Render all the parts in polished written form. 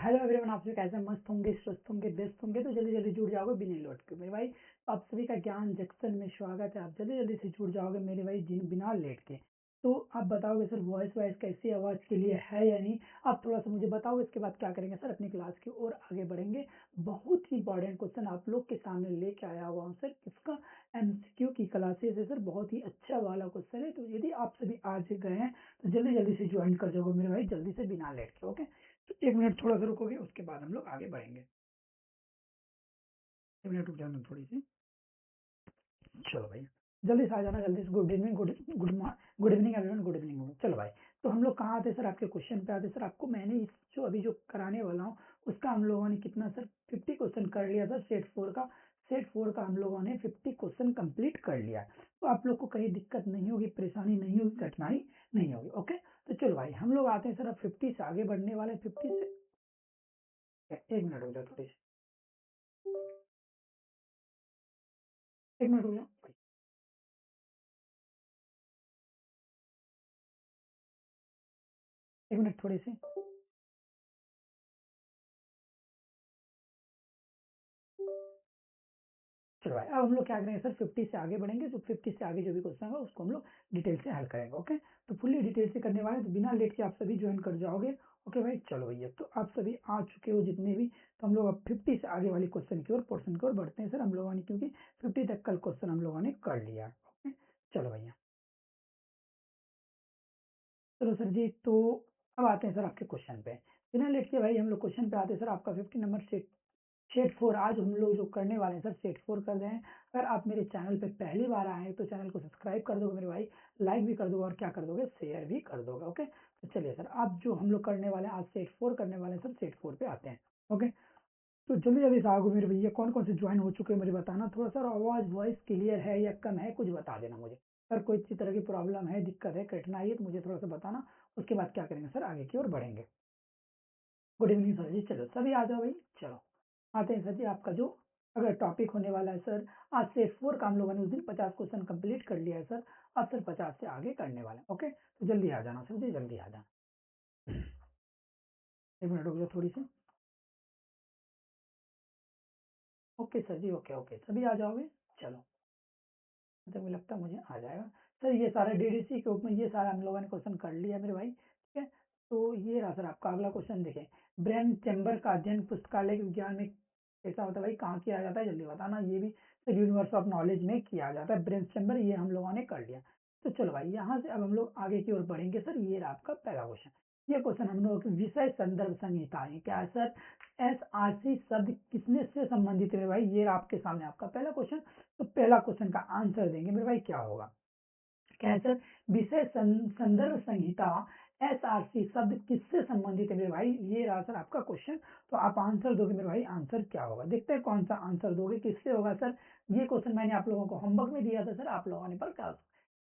Hello everyone, आप सभी कैसे मस्त होंगे, स्वस्थ होंगे, बेस्ट होंगे। तो जल्दी जल्दी जुड़ जाओगे बिना लौट के मेरे भाई। तो आप सभी का ज्ञान जंक्शन में स्वागत है। आप जल्दी जल्दी से जुड़ जाओगे मेरे भाई बिना लेट के। तो आप बताओगे सर वॉइस वाइस कैसी आवाज़ के लिए है या नहीं। आप थोड़ा सा मुझे बताओ, इसके बाद क्या करेंगे सर, अपनी क्लास की ओर आगे बढ़ेंगे। बहुत ही इंपॉर्टेंट क्वेश्चन आप लोग के सामने लेके आया हुआ हूँ सर। इसका एमसीक्यू की क्लासेस है सर, बहुत ही अच्छा वाला क्वेश्चन है। तो यदि आप सभी आज गए हैं तो जल्दी जल्दी से ज्वाइन कर जाओगे मेरे भाई, जल्दी से बिना लेट के। ओके, तो 1 मिनट थोड़ा सा रुकोगे, उसके बाद हम लोग आगे बढ़ेंगे। 1 मिनट रुक जाना थोड़ी सी। चलो भाई, जल्दी से आ जाना, जल्दी से। Good evening, good evening everyone, good evening. चलो भाई, तो हम लोग कहाँ आते सर, आपके क्वेश्चन पे आते सर। आपको मैंने इस जो अभी जो कराने वाला हूँ उसका हम लोगों ने कितना सर 50 क्वेश्चन कर लिया था सेट 4 का। सेट 4 का हम लोगों ने 50 क्वेश्चन कंप्लीट कर लिया। तो आप लोग को कहीं दिक्कत नहीं होगी, परेशानी नहीं होगी, कठिनाई नहीं होगी। ओके, तो चलो भाई, हम लोग आते हैं सर अब 50 से आगे बढ़ने वाले। 50 से 1 मिनट हो जाए थोड़ी सी, 1 मिनट हो जाए। 1 मिनट थोड़ी सी। चलो भाई, अब हम लोग क्या करेंगे सर, 50 से आगे बढ़ेंगे। तो 50 से आगे जो भी क्वेश्चन होगा उसको हम लोग डिटेल से हल करेंगे। ओके, तो फुल्ली डिटेल से करने वाले हैं, तो बिना लेट के आप सभी ज्वाइन कर जाओगे। ओके भाई, चलो भैया, तो आप सभी आ चुके हो जितने भी। तो हम लोग अब 50 से आगे वाली क्वेश्चन की ओर, पोर्शन की ओर बढ़ते हैं सर हम लोगों ने, क्योंकि 50 तक कल क्वेश्चन हम लोगों ने कर लिया। ओके, चलो भैया, चलो सर जी। तो अब आते हैं सर आपके क्वेश्चन पे। बिना लेट के भाई हम लोग क्वेश्चन पे आते हैं सर। आपका 50 नंबर से सेट 4 आज हम लोग जो करने वाले हैं सर, सेट 4 कर रहे हैं। अगर आप मेरे चैनल पे पहली बार आए हैं तो चैनल को सब्सक्राइब कर दोगे मेरे भाई, लाइक भी कर दोगे और क्या कर दोगे, शेयर भी कर दोगे। ओके, तो चलिए सर, आप जो हम लोग करने वाले हैं आज सेट 4 करने वाले हैं सर, सेट 4 पे आते हैं। ओके, तो जल्दी जल्दी से आओगे मेरे भैया। कौन कौन से ज्वाइन हो चुके हैं मुझे बताना। थोड़ा सा आवाज़ वॉइस क्लियर है या कम है, कुछ बता देना मुझे। अगर कोई इसी तरह की प्रॉब्लम है, दिक्कत है, कठिनाई है, तो मुझे थोड़ा सा बताना। उसके बाद क्या करेंगे सर, आगे की ओर बढ़ेंगे। गुड इवनिंग सर जी। चलो सभी आ जाओ भाई, चलो आते हैं सर जी। आपका जो अगर टॉपिक होने वाला है सर, आज से 4 का हम लोगों ने उस दिन 50 क्वेश्चन कंप्लीट कर लिया है सर। अब सर 50 से आगे करने वाले हैं। ओके, तो जल्दी आ जाना सर जी, जल्दी आ जाना। 1 मिनट रुक जाओ थोड़ी सी। ओके सर जी, ओके ओके, सभी आ जाओगे। चलो, तो मुझे लगता है मुझे आ जाएगा सर। ये सारा डीडीसी के ऊपर ये सारा हम लोगों ने क्वेश्चन कर लिया मेरे भाई, ठीक है। तो ये रहा सर आपका अगला क्वेश्चन, देखें। ब्रेन चैम्बर का अध्ययन पुस्तकालय विज्ञान में कैसा होता है भाई, कहाँ किया जाता है, जल्दी बताना। ये भी सर यूनिवर्स ऑफ नॉलेज में किया जाता है ब्रेन चैम्बर, ये हम लोगों ने कर लिया। तो चलो भाई, यहाँ से अब हम लोग आगे की ओर बढ़ेंगे सर। ये रहा आपका पहला क्वेश्चन। ये क्वेश्चन हम लोग विषय संदर्भ संहिताएं क्या है सर, एसआरसी शब्द किसने से संबंधित है भाई, ये आपके सामने आपका पहला क्वेश्चन। तो पहला क्वेश्चन का आंसर देंगे मेरे भाई, क्या होगा, क्या है सर, विषय संदर्भ संहिता एसआरसी शब्द किससे संबंधित है मेरे भाई, ये रहा सर आपका क्वेश्चन। तो आप आंसर दोगे मेरे भाई, आंसर क्या होगा, देखते हैं कौन सा आंसर दोगे, किससे होगा सर। ये क्वेश्चन मैंने आप लोगों को होमवर्क में दिया था सर, आप लोगों ने पर क्या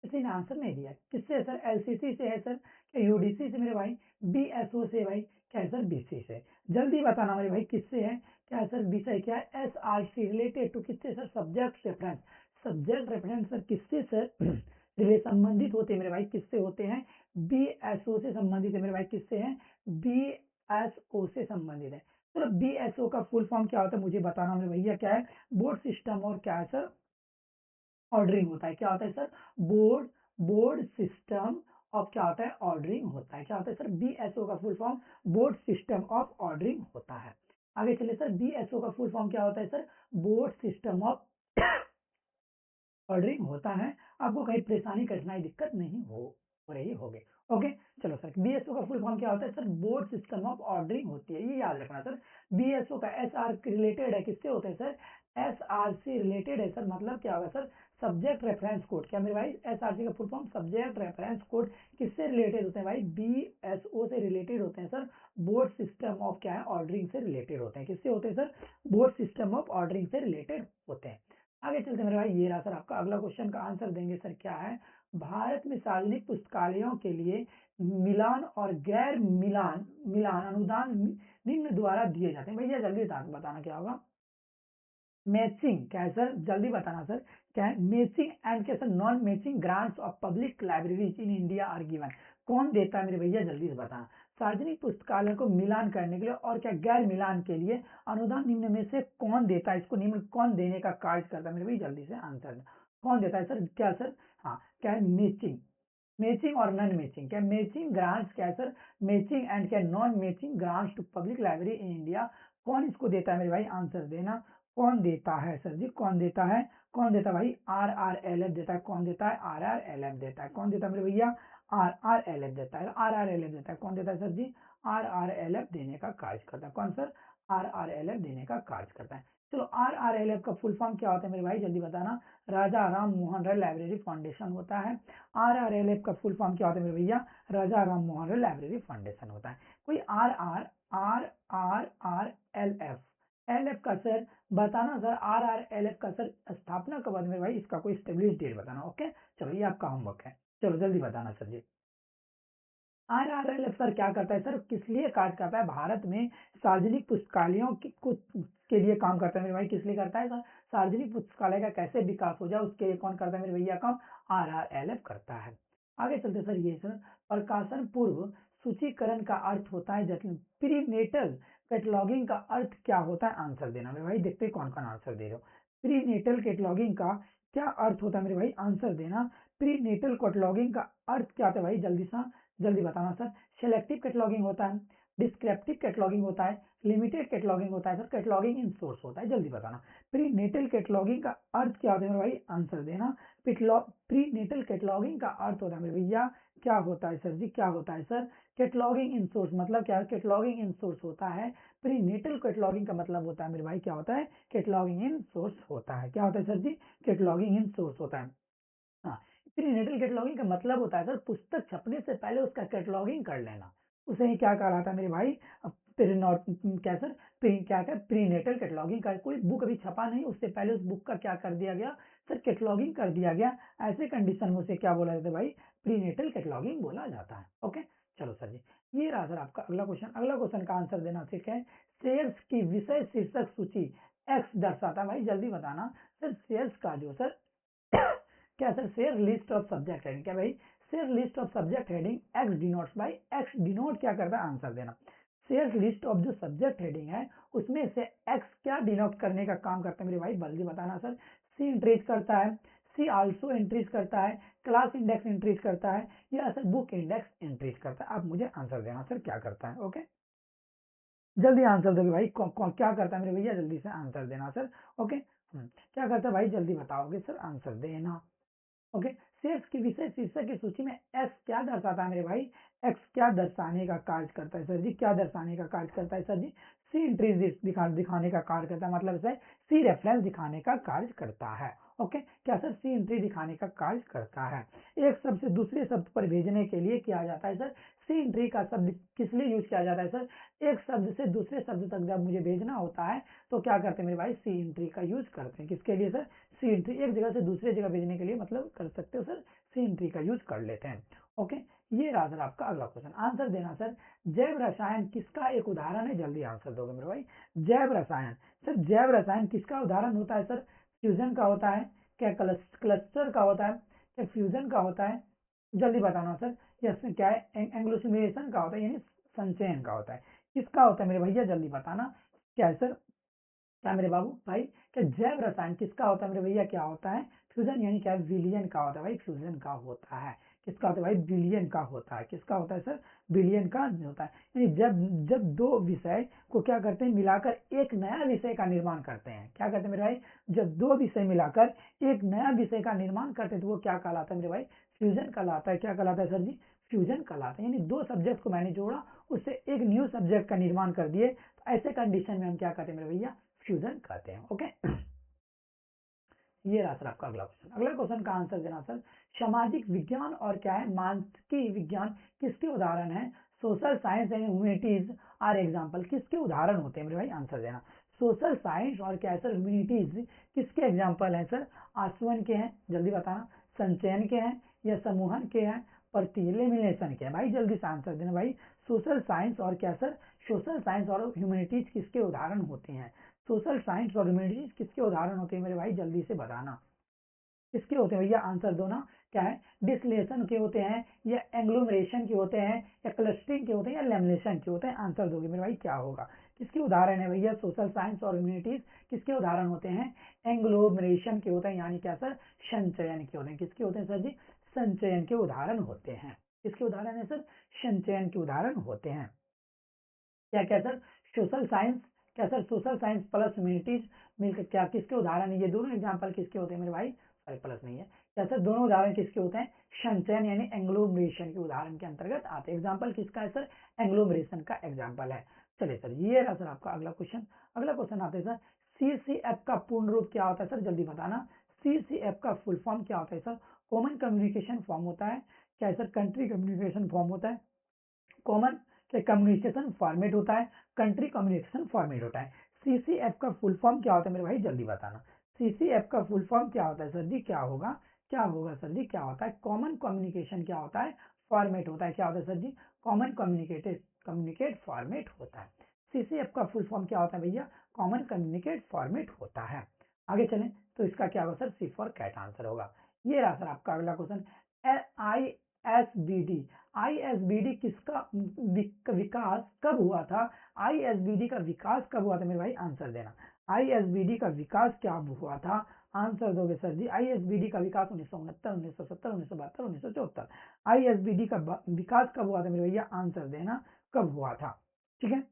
किसी ने आंसर नहीं दिया। किससे है सर, एलसीसी से है सर, क्या यूडीसी से मेरे भाई, बीएसओ से भाई, क्या है सर, बीसी से। जल्दी बताना मेरे भाई किससे है, क्या है सर, विषय क्या है, एसआरसी रिलेटेड टू किससे sir, subject reference. Subject reference sir किससे सर रिले संबंधित होते हैं मेरे भाई, किससे होते हैं, बीएसओ से संबंधित है मेरे भाई, किससे हैं, बीएसओ से संबंधित है। चलो, बीएसओ का फुल फॉर्म क्या होता है मुझे बताना मेरे भैया, क्या है, बोर्ड सिस्टम और क्या है सर, ऑर्डरिंग होता है। क्या होता है sir, board board system of क्या होता है, ऑर्डरिंग होता है। क्या होता है सर, बीएसओ का full form board system of ordering होता है। आगे चलिए सर, बीएसओ का फुल फॉर्म क्या होता है sir, board system of ordering होता है। आपको कहीं परेशानी, कठिनाई, दिक्कत नहीं हो रही होगी। ओके, चलो सर, बीएसओ का फुल फॉर्म क्या होता है sir, board system of ordering होती है, ये याद रखना सर। बीएसओ का एसआर रिलेटेड है, किससे होते हैं सर, एसआरसी रिलेटेड है सर। मतलब क्या होगा सर, सब्जेक्ट रेफरेंस कोड। क्या मेरे भाई, एसआरसी का full form subject reference code किससे रिलेटेड होते हैं भाई, बीएसओ से रिलेटेड होते हैं सर। बोर्ड सिस्टम ऑफ क्या है, ऑर्डरिंग से रिलेटेड होते हैं, किससे होते हैं sir, board system of ordering से रिलेटेड होते हैं। आगे चलते मेरे भाई, ये रहा सर आपका अगला क्वेश्चन का आंसर देंगे सर, क्या है, भारत में सार्वजनिक पुस्तकालयों के लिए मिलान और गैर मिलान मिलान अनुदान निम्न द्वारा दिए जाते हैं। भैया जल्दी बताना क्या होगा, मैचिंग, क्या है सर, जल्दी बताना सर, क्या है, मैचिंग एंड क्या sir non matching grants of public libraries in India are given. कौन देता है मेरे भैया, जल्दी से बताना। सार्वजनिक पुस्तकालय को मिलान करने के लिए और क्या गैर मिलान के लिए अनुदान निम्न में से कौन देता है, इसको निम्न कौन देने का कार्य करता है मेरे भैया, जल्दी से आंसर कौन देता है सर, क्या सर, हाँ क्या है, मैचिंग, मैचिंग और नॉन मैचिंग, क्या मैचिंग ग्रांट्स, क्या सर मैचिंग एंड क्या non matching grants to public library in India, कौन इसको देता है मेरे भाई, आंसर देना, कौन देता है सर जी, कौन देता है, कौन देता है भाई, RRLF देता है, कौन देता है, RRLF देता है, कौन देता है मेरे भैया, RRLF देता है, RRLF देता है, कौन देता है सर जी, RRLF देने का कार्य करता है, कौन सर, RRLF देने का कार्य करता है। चलो RRLF का फुल फॉर्म क्या होता है मेरे भाई, जल्दी बताना। राजा राम मोहन राय लाइब्रेरी फाउंडेशन होता है। RRLF का फुल फॉर्म क्या होता है मेरे भैया, राजा राम मोहन राय लाइब्रेरी फाउंडेशन होता है। कोई RRLF LF का सर बताना सर, RRLF का सर स्थापना कब हुआ मेरे भाई, इसका कोई स्टेब्लिश डेट बताना। ओके चलो ये आपका होमवर्क है, चलो जल्दी बताना सर जी। RRLF सर क्या करता है सर, किस लिए कार्य करता है, भारत में सार्वजनिक पुस्तकालयों की कुछ के लिए काम करता है मेरे भाई, किस लिए करता है सर, सार्वजनिक पुस्तकालय का कैसे विकास हो जाए उसके लिए कौन करता है मेरे भैया काम, RRLF करता है। आगे चलते सर, ये सर प्रकाशन पूर्व सूचीकरण का अर्थ होता है जटिल, प्रीनेटल कैटलॉगिंग का अर्थ क्या होता है, आंसर देना मेरे भाई, देखते हैं कौन कौन आंसर दे रहे हो। प्रीनेटल कैटलॉगिंग का क्या अर्थ होता है मेरे भाई, आंसर देना। प्रीनेटल कैटलॉगिंग का अर्थ क्या होता है भाई, जल्दी बताना सर। सिलेक्टिव कैटलॉगिंग होता है, डिस्क्रिप्टिव कैटलॉगिंग होता है, लिमिटेड कैटलॉगिंग होता है सर, कैटलॉगिंग इन सोर्स होता है, जल्दी बताना। प्रीनेटल कैटलॉगिंग का अर्थ क्या होता है मेरे भाई, आंसर देना। प्रीनेटल कैटलॉगिंग का अर्थ होता है मेरे भैया, क्या होता है सर जी, क्या होता है सर, कैटलॉगिंग इन सोर्स, मतलब क्या है, कैटलॉगिंग इन सोर्स होता है। प्रीनेटल कैटलॉगिंग का मतलब होता है मेरे भाई, क्या होता है, कैटलॉगिंग इन सोर्स होता है, क्या होता है सर जी, कैटलॉगिंग इन सोर्स होता है। हाँ, प्रीनेटल कैटलॉगिंग का मतलब होता है सर पुस्तक छपने से पहले उसका कैटलॉगिंग कर लेना, उसे ही क्या कहलाता है मेरे भाई, क्या सर, क्या क्या प्रीनेटल कैटलॉगिंग का, कोई बुक अभी छपा नहीं उससे पहले उस बुक का क्या कर दिया गया सर, कैटलॉगिंग कर दिया गया, ऐसे कंडीशन में उसे क्या बोला जाता है भाई, प्रीनेटल कैटलॉगिंग बोला जाता है। ओके चलो सर जी, ये रहा सर आपका अगला क्वेश्चन। अगला क्वेश्चन का आंसर देना ठीक है, शेयर्स की विषय शीर्षक सूची एक्स दर्शाता है, भाई जल्दी बताना सर, शेयर्स का जो सर क्या sir, share list of subject heading, क्या भाई, share list of subject heading x denotes, भाई एक्स डिनोट क्या करता है, आंसर देना। शेयर लिस्ट ऑफ जो सब्जेक्ट हेडिंग है उसमें से एक्स क्या डिनोट करने का काम करता है मेरे भाई, जल्दी बताना सर। सी इंट्रीज करता है, सी आल्सो इंट्रीज करता है, क्लास इंडेक्स इंट्रीज करता है, या सर बुक इंडेक्स इंट्रीज करता है, आप मुझे आंसर देना सर क्या करता है। ओके जल्दी आंसर दोगे भाई, क्या करता है मेरे भैया, जल्दी से आंसर देना सर। ओके क्या करता है भाई, जल्दी बताओगे सर, आंसर देना। ओके शेयर्स की विषय शीर्षक की सूची में एक्स क्या दर्शाता है मेरे भाई, एक्स क्या दर्शाने का कार्य करता है सर जी, क्या दर्शाने का कार्य करता है सर जी, सी इंट्रीज दिखाने का कार्य करता है, मतलब सर सी रेफरेंस दिखाने का कार्य करता है। ओके क्या सर, सी एंट्री दिखाने का कार्य करता है। एक शब्द से दूसरे शब्द पर भेजने के लिए किया जाता है सर, सी एंट्री का शब्द किस लिए यूज किया जाता है सर, एक शब्द से दूसरे शब्द तक जब मुझे भेजना होता है तो क्या करते हैं मेरे भाई, सी एंट्री का यूज करते हैं, किसके लिए सर, सी एंट्री, एक जगह से दूसरी जगह भेजने के लिए मतलब कर सकते हो सर, सी एंट्री का यूज कर लेते हैं। ओके ये रहा सर आपका अगला क्वेश्चन, आंसर देना सर। जैव रसायन किसका एक उदाहरण है, जल्दी आंसर दोगे मेरे भाई। जैव रसायन सर, जैव रसायन किसका उदाहरण होता है सर, फ्यूजन का होता है, क्या क्लस्टर का होता है, क्या फ्यूजन का होता है, जल्दी बताना सर। यस क्या है, एंग्लोसिमेशन का होता है, यानी संचयन का होता है, किसका होता है मेरे भैया, जल्दी बताना। क्या है सर, क्या मेरे बाबू भाई, क्या जैव रसायन किसका होता है मेरे भैया, क्या होता है, फ्यूजन, यानी क्या विलियन का होता है भाई, फ्यूजन का होता है, किसका होता है भाई, बिलियन का होता है, किसका होता है सर, बिलियन का होता है। यानी जब जब दो विषय को क्या करते हैं मिलाकर एक नया विषय का निर्माण करते हैं, क्या करते हैं मेरे भाई, जब दो विषय मिलाकर एक नया विषय का निर्माण करते हैं तो वो क्या कहलाता है मेरे भाई, फ्यूजन कहलाता है, क्या कहलाता है सर जी, फ्यूजन कहलाता है। यानी दो सब्जेक्ट को मैंने जोड़ा, उससे एक न्यू सब्जेक्ट का निर्माण कर दिए, तो ऐसे कंडीशन में हम क्या कहते हैं मेरे भैया, फ्यूजन कहते हैं। ओके ये रहा सर आपका अगला क्वेश्चन। अगला क्वेश्चन का आंसर देना सर, सामाजिक विज्ञान और क्या है, मानसिकी विज्ञान किसके उदाहरण है, social science and humanities are example, किसके उदाहरण होते हैं मेरे भाई, आंसर देना। सोशल साइंस और क्या है सर, ह्यूमैनिटीज किसके एग्जाम्पल है सर, आसवन के हैं, जल्दी बताना, संचयन के हैं, या समूहन के हैं, प्रतिलेमिनेशन के हैं, भाई जल्दी से आंसर देना भाई। सोशल साइंस और क्या सर, सोशल साइंस और ह्यूमैनिटीज किसके उदाहरण होते हैं, सोशल साइंस और ह्यूमैनिटीज किसके उदाहरण होते हैं मेरे भाई, जल्दी से बताना। किसके होते हैं भैया? आंसर दो ना, क्या है? डिस्टिलेशन के होते हैं, या एंग्लोमरेशन के होते हैं, या क्लस्टरिंग के होते हैं, या लैमिनेशन के होते हैं? आंसर दोगे मेरे भाई, क्या होगा? किसके उदाहरण है भैया? सोशल साइंस और ह्यूमैनिटीज किसके उदाहरण होते हैं? एंग्लोमरेशन के होते हैं, यानी क्या सर? संचयन के होते हैं। किसके होते हैं सर जी? संचयन के उदाहरण होते हैं। किसके उदाहरण है सर? संचयन के उदाहरण होते हैं। क्या क्या सर? सोशल साइंस, क्या sir? Social science plus humanities मिलकर क्या किसके उदाहरण है? ये दोनों एग्जांपल किसके होते हैं मेरे भाई? सॉरी प्लस नहीं है, क्या सर? दोनों उदाहरण किसके होते हैं? संचयन यानी एंग्लोमरेशन के उदाहरण के अंतर्गत आते हैं। एग्जाम्पल किसका है सर? एंग्लोमरेशन का एग्जाम्पल है। चलिए सर, ये रहा सर आपका अगला क्वेश्चन। अगला क्वेश्चन आते हैं सर, CCF का पूर्ण रूप क्या होता है सर? जल्दी बताना। CCF का फुल फॉर्म क्या होता है सर? कॉमन कम्युनिकेशन फॉर्म होता है, क्या है सर? कंट्री कम्युनिकेशन फॉर्म होता है, कॉमन कम्युनिकेशन फॉर्मेट होता है, कंट्री कम्युनिकेशन फॉर्मेट होता है। CCF का फुल फॉर्म क्या होता है मेरे भाई? जल्दी बताना। CCF का फुल फॉर्म क्या होता है सर जी? क्या होगा? क्या होगा सर जी? क्या होता है? कॉमन कम्युनिकेशन क्या होता है? फॉर्मेट होता है। क्या होता है सर जी? कॉमन कम्युनिकेट फॉर्मेट होता है। CCF का फुल फॉर्म क्या होता है भैया? कॉमन कम्युनिकेट फॉर्मेट होता है। आगे चलें तो इसका क्या होगा sir? C for cat answer होगा। ये रहा सर आपका अगला क्वेश्चन। ISBD, ISBD किसका विकास कब हुआ था? ISBD का विकास कब हुआ था मेरे भाई? आंसर देना। ISBD का विकास क्या हुआ था? आंसर दोगे सर जी। ISBD का विकास 1969, 1970, 1972, 1974। ISBD का विकास कब हुआ था मेरे भैया? आंसर देना, कब हुआ था? ठीक है,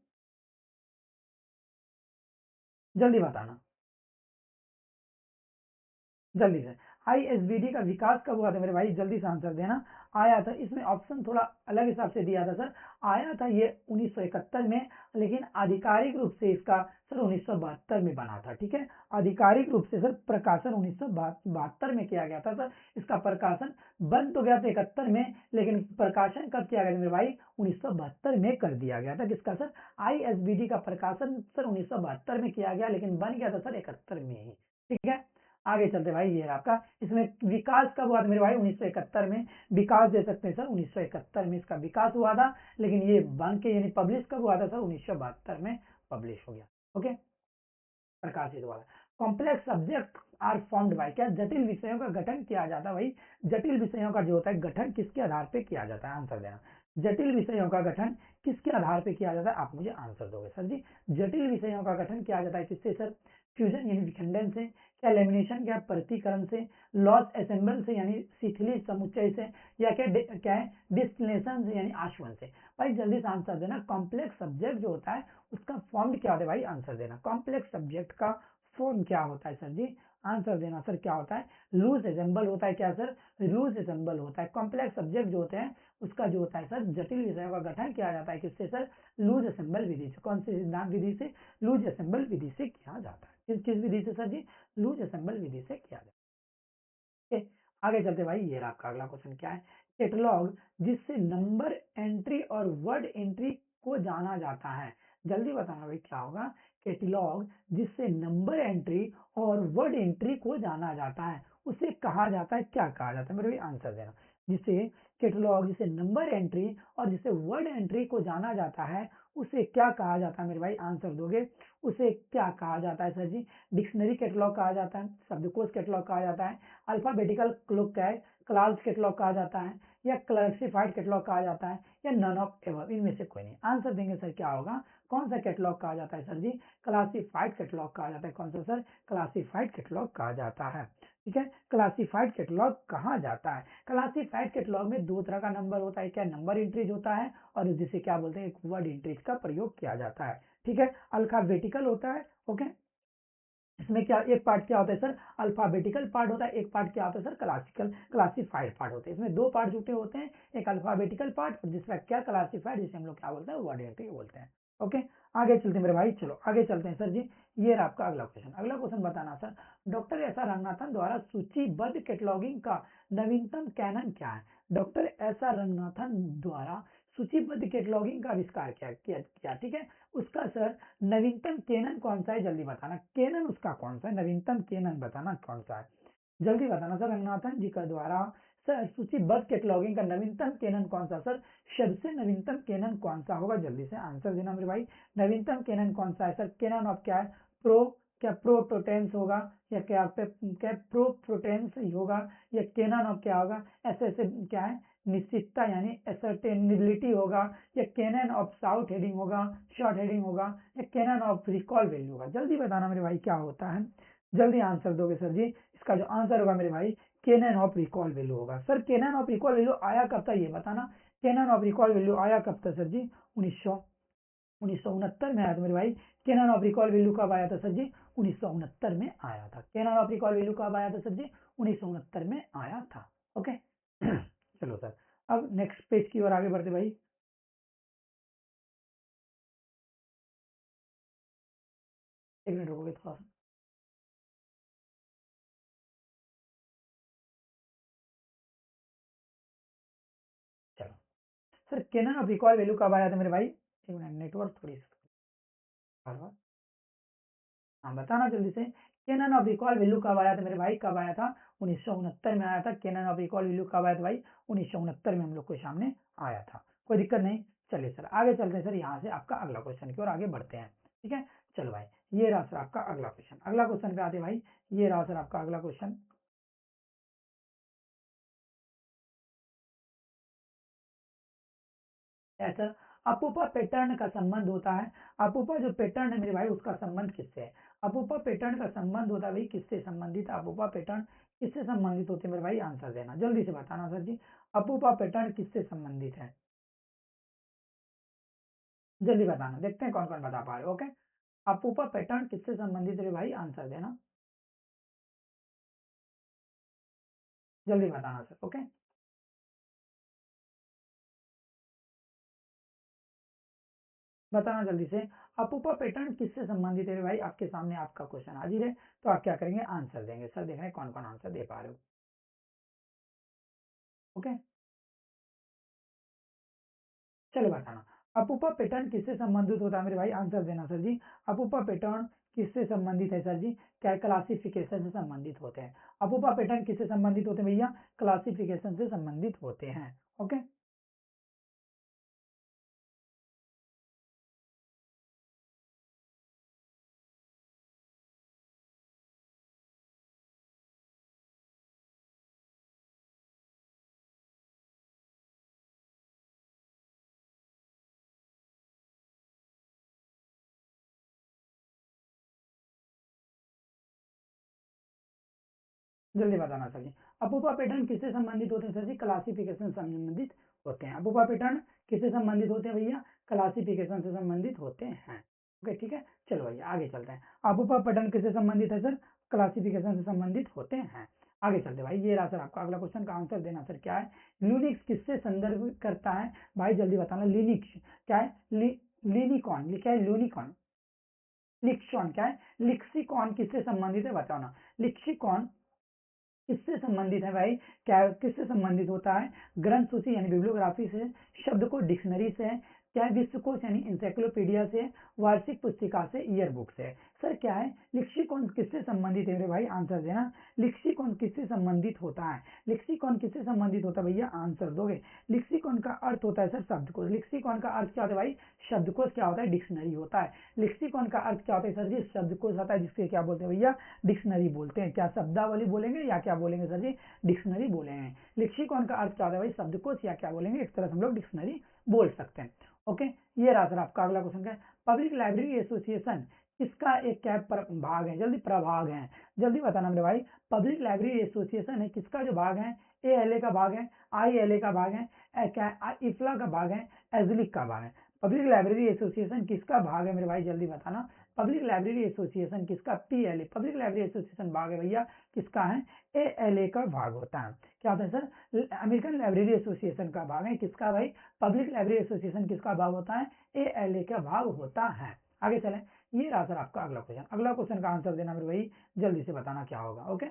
जल्दी बताना, जल्दी से। ISBD का विकास कब हुआ था मेरे भाई? जल्दी से आंसर देना। आया था, इसमें ऑप्शन थोड़ा अलग हिसाब से दिया था सर। आया था ये 1971 में, लेकिन आधिकारिक रूप से इसका सर 1972 में बना था। ठीक है, आधिकारिक रूप से सर प्रकाशन 1972 में किया गया था सर। इसका प्रकाशन बन तो गया था 71 में, लेकिन प्रकाशन कब किया गया था मेरे भाई? 1972 में कर दिया गया था। किसका सर? ISBD का प्रकाशन सर 1972 में किया गया, लेकिन बन गया था सर 71 में ही। ठीक है, आगे चलते भाई। ये आपका इसमें विकास कब हुआ था मेरे भाई? 1971 में विकास दे सकते हैं सर। 1971 में इसका विकास हुआ था, लेकिन ये बन के यानी पब्लिश कब हुआ था सर? 1972 में पब्लिश हो गया। ओके, प्रकाशित हुआ था। Complex subject are formed by, क्या जटिल विषयों का गठन किया जाता है भाई? जटिल विषयों का जो होता है गठन किसके आधार पे किया जाता है? आंसर देना। जटिल विषयों का गठन किसके आधार पे किया जाता है? आप मुझे आंसर दोगे सर जी। जटिल विषयों का गठन किया जाता है किससे सर? फ्यूजन यानी विखंडन से, क्या लेमिनेशन, क्या प्रतिकरण से, लॉस असेंबल से यानी शिथिली समुच्चय से, या क्या है डिस्टिलेशन से यानी आशवन से? भाई जल्दी से आंसर देना। कॉम्प्लेक्स सब्जेक्ट जो होता है उसका फॉर्म क्या होता है भाई? आंसर देना। कॉम्प्लेक्स सब्जेक्ट का फॉर्म क्या होता है सर जी? आंसर देना सर। क्या होता है? लूज एसेंबल होता है। क्या सर? लूज एसेंबल होता है। कॉम्प्लेक्स सब्जेक्ट जो होते हैं उसका जो होता है सर जटिल विषयों का गठन किया जाता है किससे सर? लूज असेंबल विधि से। कौन सी सिद्धांत विधि से? लूज असेंबल विधि से किया जाता है। किस किस विधि से सर जी? लूज असेंबल विधि से किया जाता है। आगे चलते भाई। ये रहा आपका अगला क्वेश्चन। क्या है? कैटलॉग जिससे नंबर एंट्री और वर्ड एंट्री को जाना जाता है। जल्दी बताना भाई, क्या होगा? कैटलॉग जिससे नंबर एंट्री और वर्ड एंट्री को जाना जाता है, उसे कहा जाता है, क्या कहा जाता है मेरे भाई? आंसर देना। जिसे कैटलॉग जिसे नंबर एंट्री और जिसे वर्ड एंट्री को जाना जाता है, उसे क्या कहा जाता है मेरे भाई? आंसर दोगे। उसे क्या कहा जाता है सर जी? डिक्शनरी कैटलॉग कहा जाता है, शब्दकोश कैटलॉग कहा जाता है, अल्फाबेटिकल क्लास कैटलॉग कहा जाता है, या क्लासिफाइड कैटलॉग कहा जाता है, या नन ऑफ एवर, इनमें से कोई नहीं। आंसर देंगे सर, क्या होगा? कौन सा कैटलॉग कहा जाता है सर जी? क्लासिफाइड कैटलॉग कहा जाता है। कौन सा सर? क्लासिफाइड कैटलॉग कहा जाता है। ठीक है, क्लासिफाइड कैटलॉग कहा जाता है। क्लासिफाइड कैटलॉग में दो तरह का नंबर होता है, क्या नंबर एंट्रीज होता है, और जिसे क्या बोलते हैं, एक वर्ड एंट्रीज का प्रयोग किया जाता है। ठीक है, अल्फाबेटिकल होता है। ओके, इसमें क्या एक पार्ट क्या होता है सर? अल्फाबेटिकल पार्ट होता है, एक पार्ट क्या होता है सर? क्लासिफाइड पार्ट होते हैं। इसमें दो पार्ट जुटे होते हैं, एक अल्फाबेटिकल पार्ट और दूसरा क्या? क्लासिफाइड, जिसे हम लोग क्या बोलते हैं? वर्ड एंट्री बोलते हैं। ओके, आगे चलते हैं मेरे भाई। चलो आगे चलते हैं सर जी। ये रहा आपका अगला क्वेश्चन। अगला क्वेश्चन बताना sir, doctor S R Ranganathan द्वारा सूचीबद्ध कैटलॉगिंग का नवीनतम कैनन क्या है? डॉक्टर एस आर रंगनाथन द्वारा सूचीबद्ध कैटलॉगिंग का आविष्कार किया। ठीक है, उसका सर नवीनतम केनन कौन सा है? जल्दी बताना, केनन उसका कौन सा है? नवीनतम केनन बताना कौन सा है? जल्दी बताना सर। रंगनाथन जी का द्वारा सर सूचीबद्ध कैटलॉगिंग का नवीनतम केनन कौन सा सर? सबसे नवीनतम केनन कौन सा होगा? जल्दी से आंसर देना मेरे भाई। नवीनतम केनन कौन सा है सर? केनन ऑफ क्या है? प्रो क्या प्रोटोटेंस होगा, या क्या प्रोटोटेंस होगा, या कैनन ऑफ क्या होगा, ऐसे ऐसे क्या है निश्चितता यानी असर्टेनिबिलिटी होगा, या कैनन ऑफ शॉर्ट हेडिंग होगा, या कैनन ऑफ रिकॉल वैल्यू होगा। जल्दी बताना मेरे भाई क्या होता है, जल्दी आंसर दोगे सर जी। इसका जो आंसर होगा मेरे भाई कैनन ऑफ रिकॉल वैल्यू होगा। Sir canon of recall value आया कब था ये बताना, कैनन ऑफ रिकॉल वैल्यू आया कब था सर जी, 1969 में आया था मेरे भाई। कैनन ऑफ रिकॉल वैल्यू कब आया था सर जी, 1969 में आया था। कैनन ऑफ रिकॉल वैल्यू कब आया था सर जी, 1969 में आया था। ओके चलो सर, अब नेक्स्ट पेज की ओर आगे बढ़ते भाई। एक मिनट रुकोगे थोड़ा सा। चलो sir, canon of recall value कब आया था मेरे भाई, एक मिनट नेटवर्क थोड़ी सी, हाँ बताना जल्दी से। कैनन ऑफ रिकॉल वैल्यू कब आया था मेरे भाई, कब आया था, 1969 में आया था। कैनन ऑफ रिकॉल वैल्यू कब आया था भाई, 1969 में हम लोग के सामने आया था। कोई दिक्कत नहीं। चलिए सर आगे चलते हैं सर, यहाँ से आपका अगला क्वेश्चन की ओर आगे बढ़ते हैं। ठीक है, चलो भाई ये रहा सर आपका अगला क्वेश्चन। अगला क्वेश्चन पे आते भाई, ये रहा सर आपका अगला क्वेश्चन। ऐसा अपूपा पैटर्न का संबंध होता है, अपूपा जो पैटर्न है मेरे भाई उसका संबंध किससे है, अपूपा पैटर्न का संबंध होता है भाई किससे संबंधित, अपूपा पैटर्न किससे संबंधित होते हैं मेरे भाई, आंसर देना जल्दी से बताना सर जी। अपूपा पैटर्न किससे संबंधित है, जल्दी बताना, देखते हैं कौन कौन बता पा रहे हो। ओके, अपूपा पैटर्न किससे संबंधित है भाई, आंसर देना, जल्दी बताना सर। ओके, बताना जल्दी से, अपूपा पैटर्न किससे संबंधित है भाई, आपके सामने आपका क्वेश्चन हाजिर है, तो आप क्या करेंगे आंसर देंगे। सर देख रहे हैं कौन कौन आंसर दे पा रहे हो। ओके, चलो बताना, अपूपा पैटर्न किससे संबंधित होता है मेरे भाई, आंसर देना सर जी। अपूपा पैटर्न किससे संबंधित है सर जी, क्या क्लासिफिकेशन से संबंधित होते हैं। अपूपा पैटर्न किससे संबंधित होते हैं भैया, क्लासिफिकेशन से संबंधित होते हैं। ओके, जल्दी बताना सर जी। अपूपा पैटर्न किससे संबंधित होते हैं सर जी, क्लासिफिकेशन से संबंधित होते हैं। अपूपा पैटर्न किससे संबंधित होते हैं भैया, क्लासिफिकेशन से संबंधित होते हैं। ओके ठीक है, चलो भैया आगे चलते हैं। अपूपा पैटर्न किससे संबंधित है सर, क्लासिफिकेशन से संबंधित होते हैं। आगे चलते भाई, ये रहा सर आपका अगला क्वेश्चन का आंसर देना सर क्या है, ल्यूनिक्स किससे संदर्भ करता है भाई, जल्दी बताना। लिनिक्स क्या है, लिनिकॉन लिखा है, ल्यूनिकॉन, लिक्सॉन क्या है, लिक्सिकॉन किससे संबंधित है बताना। लिक्सिकॉन किससे संबंधित है भाई, क्या किससे संबंधित होता है, ग्रंथ सूची यानी बिब्लियोग्राफी से, शब्दकोश डिक्शनरी से, क्या विश्वकोश यानी इंसाइक्लोपीडिया से, वार्षिक पुस्तिका से, ईयर बुक से। सर क्या है लिक्सिकॉन किससे संबंधित है मेरे भाई, आंसर देना। लिक्सिकॉन किससे संबंधित होता है, लिक्सिकॉन किससे संबंधित होता है भैया, आंसर दोगे। लिक्सिकॉन का अर्थ होता है सर शब्दकोश, लिक्सिकॉन का अर्थ क्या होता है भाई, शब्दकोश क्या होता है, डिक्शनरी होता है। लिक्सिकॉन का अर्थ क्या होता है सर जी, शब्दकोश होता है, जिसके क्या बोलते हैं भैया, डिक्शनरी बोलते हैं। क्या शब्दावली बोलेंगे या क्या बोलेंगे सर जी, डिक्शनरी बोलेंगे। लेक्सिकॉन का अर्थ क्या होता है भाई, शब्दकोश, या क्या बोलेंगे, एक तरह से हम लोग डिक्शनरी बोल सकते हैं। ओके, ये रहा सर आपका अगला क्वेश्चन क्या है, पब्लिक लाइब्रेरी एसोसिएशन किसका एक क्या भाग है, जल्दी प्रभाग है, जल्दी बताना मेरे भाई। पब्लिक लाइब्रेरी एसोसिएशन है किसका जो भाग है, ALA का भाग है, ILA का भाग है, क्या इफ्ला का भाग है, एजलिक का भाग है। पब्लिक लाइब्रेरी एसोसिएशन किसका भाग है मेरे भाई, जल्दी बताना। पब्लिक लाइब्रेरी एसोसिएशन किसका, PLA पब्लिक लाइब्रेरी एसोसिएशन भाग है भैया, किसका है, ALA का भाग होता है। क्या होता है सर, अमेरिकन लाइब्रेरी एसोसिएशन का भाग है, किसका भाई, पब्लिक लाइब्रेरी एसोसिएशन किसका भाग होता है, ALA का भाग होता है। आगे चलें, ये रहा सर आपका अगला क्वेश्चन। अगला क्वेश्चन का आंसर देना मेरे भाई, जल्दी से बताना क्या होगा। ओके,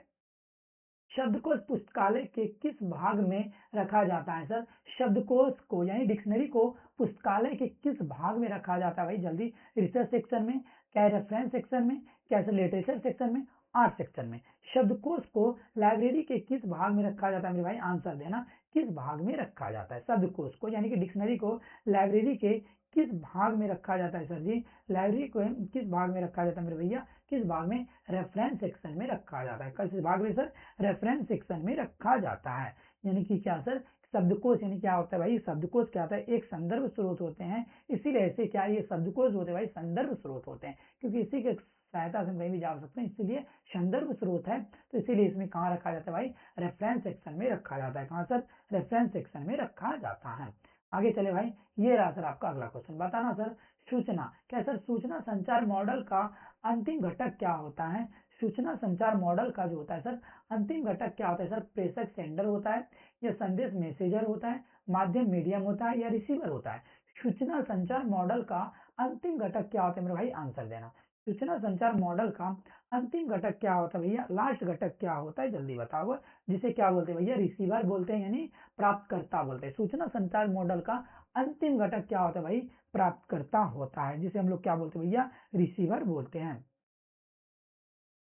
शब्दकोश पुस्तकालय के किस भाग में रखा जाता है सर, शब्दकोश को यानी डिक्शनरी को पुस्तकालय के किस भाग में रखा जाता है भाई, जल्दी। रिसर्च सेक्शन में, क्या रेफरेंस सेक्शन में, क्या लिटरेचर सेक्शन में, आर्ट सेक्शन में। शब्दकोश को लाइब्रेरी के किस भाग में रखा जाता है मेरे भाई, आंसर देना, किस भाग में रखा जाता है शब्दकोश को यानी कि डिक्शनरी को लाइब्रेरी के किस भाग में रखा जाता है सर जी, लाइब्रेरी को किस भाग में रखा जाता है मेरे भैया, किस भाग में? रेफरेंस सेक्शन में रखा जाता है। किस भाग में सर? रेफरेंस सेक्शन में रखा जाता है। यानी कि क्या सर? शब्दकोश यानी क्या होता है भाई? शब्दकोश क्या होता है? एक संदर्भ स्रोत होते हैं, इसीलिए ऐसे क्या ये शब्दकोश होते हैं भाई? संदर्भ स्रोत होते हैं, क्योंकि इसी के सहायता से हम कहीं भी जा सकते हैं, इसीलिए संदर्भ स्रोत है। तो इसीलिए इसमें कहाँ रखा जाता है भाई? रेफरेंस सेक्शन में रखा जाता है। कहाँ सर? रेफरेंस सेक्शन में रखा जाता है। आगे चले भाई, ये रहा सर आपका अगला क्वेश्चन। बताना सर, सूचना क्या सर? सूचना संचार मॉडल का अंतिम घटक क्या होता है? सूचना संचार मॉडल का जो होता है सर अंतिम घटक क्या होता है सर? प्रेषक सेंडर होता है, या संदेश मैसेजर होता है, माध्यम मीडियम होता है, या रिसीवर होता है? सूचना संचार मॉडल का अंतिम घटक क्या होता है मेरे भाई? आंसर देना। सूचना संचार मॉडल का अंतिम घटक क्या होता है भैया? लास्ट घटक क्या होता है? जल्दी बताओ। जिसे क्या बोलते हैं भैया? रिसीवर बोलते हैं, यानी प्राप्तकर्ता बोलते हैं। सूचना संचार मॉडल का अंतिम घटक क्या होता है भाई? प्राप्तकर्ता होता है, जिसे हम लोग क्या बोलते हैं भैया? रिसीवर बोलते हैं।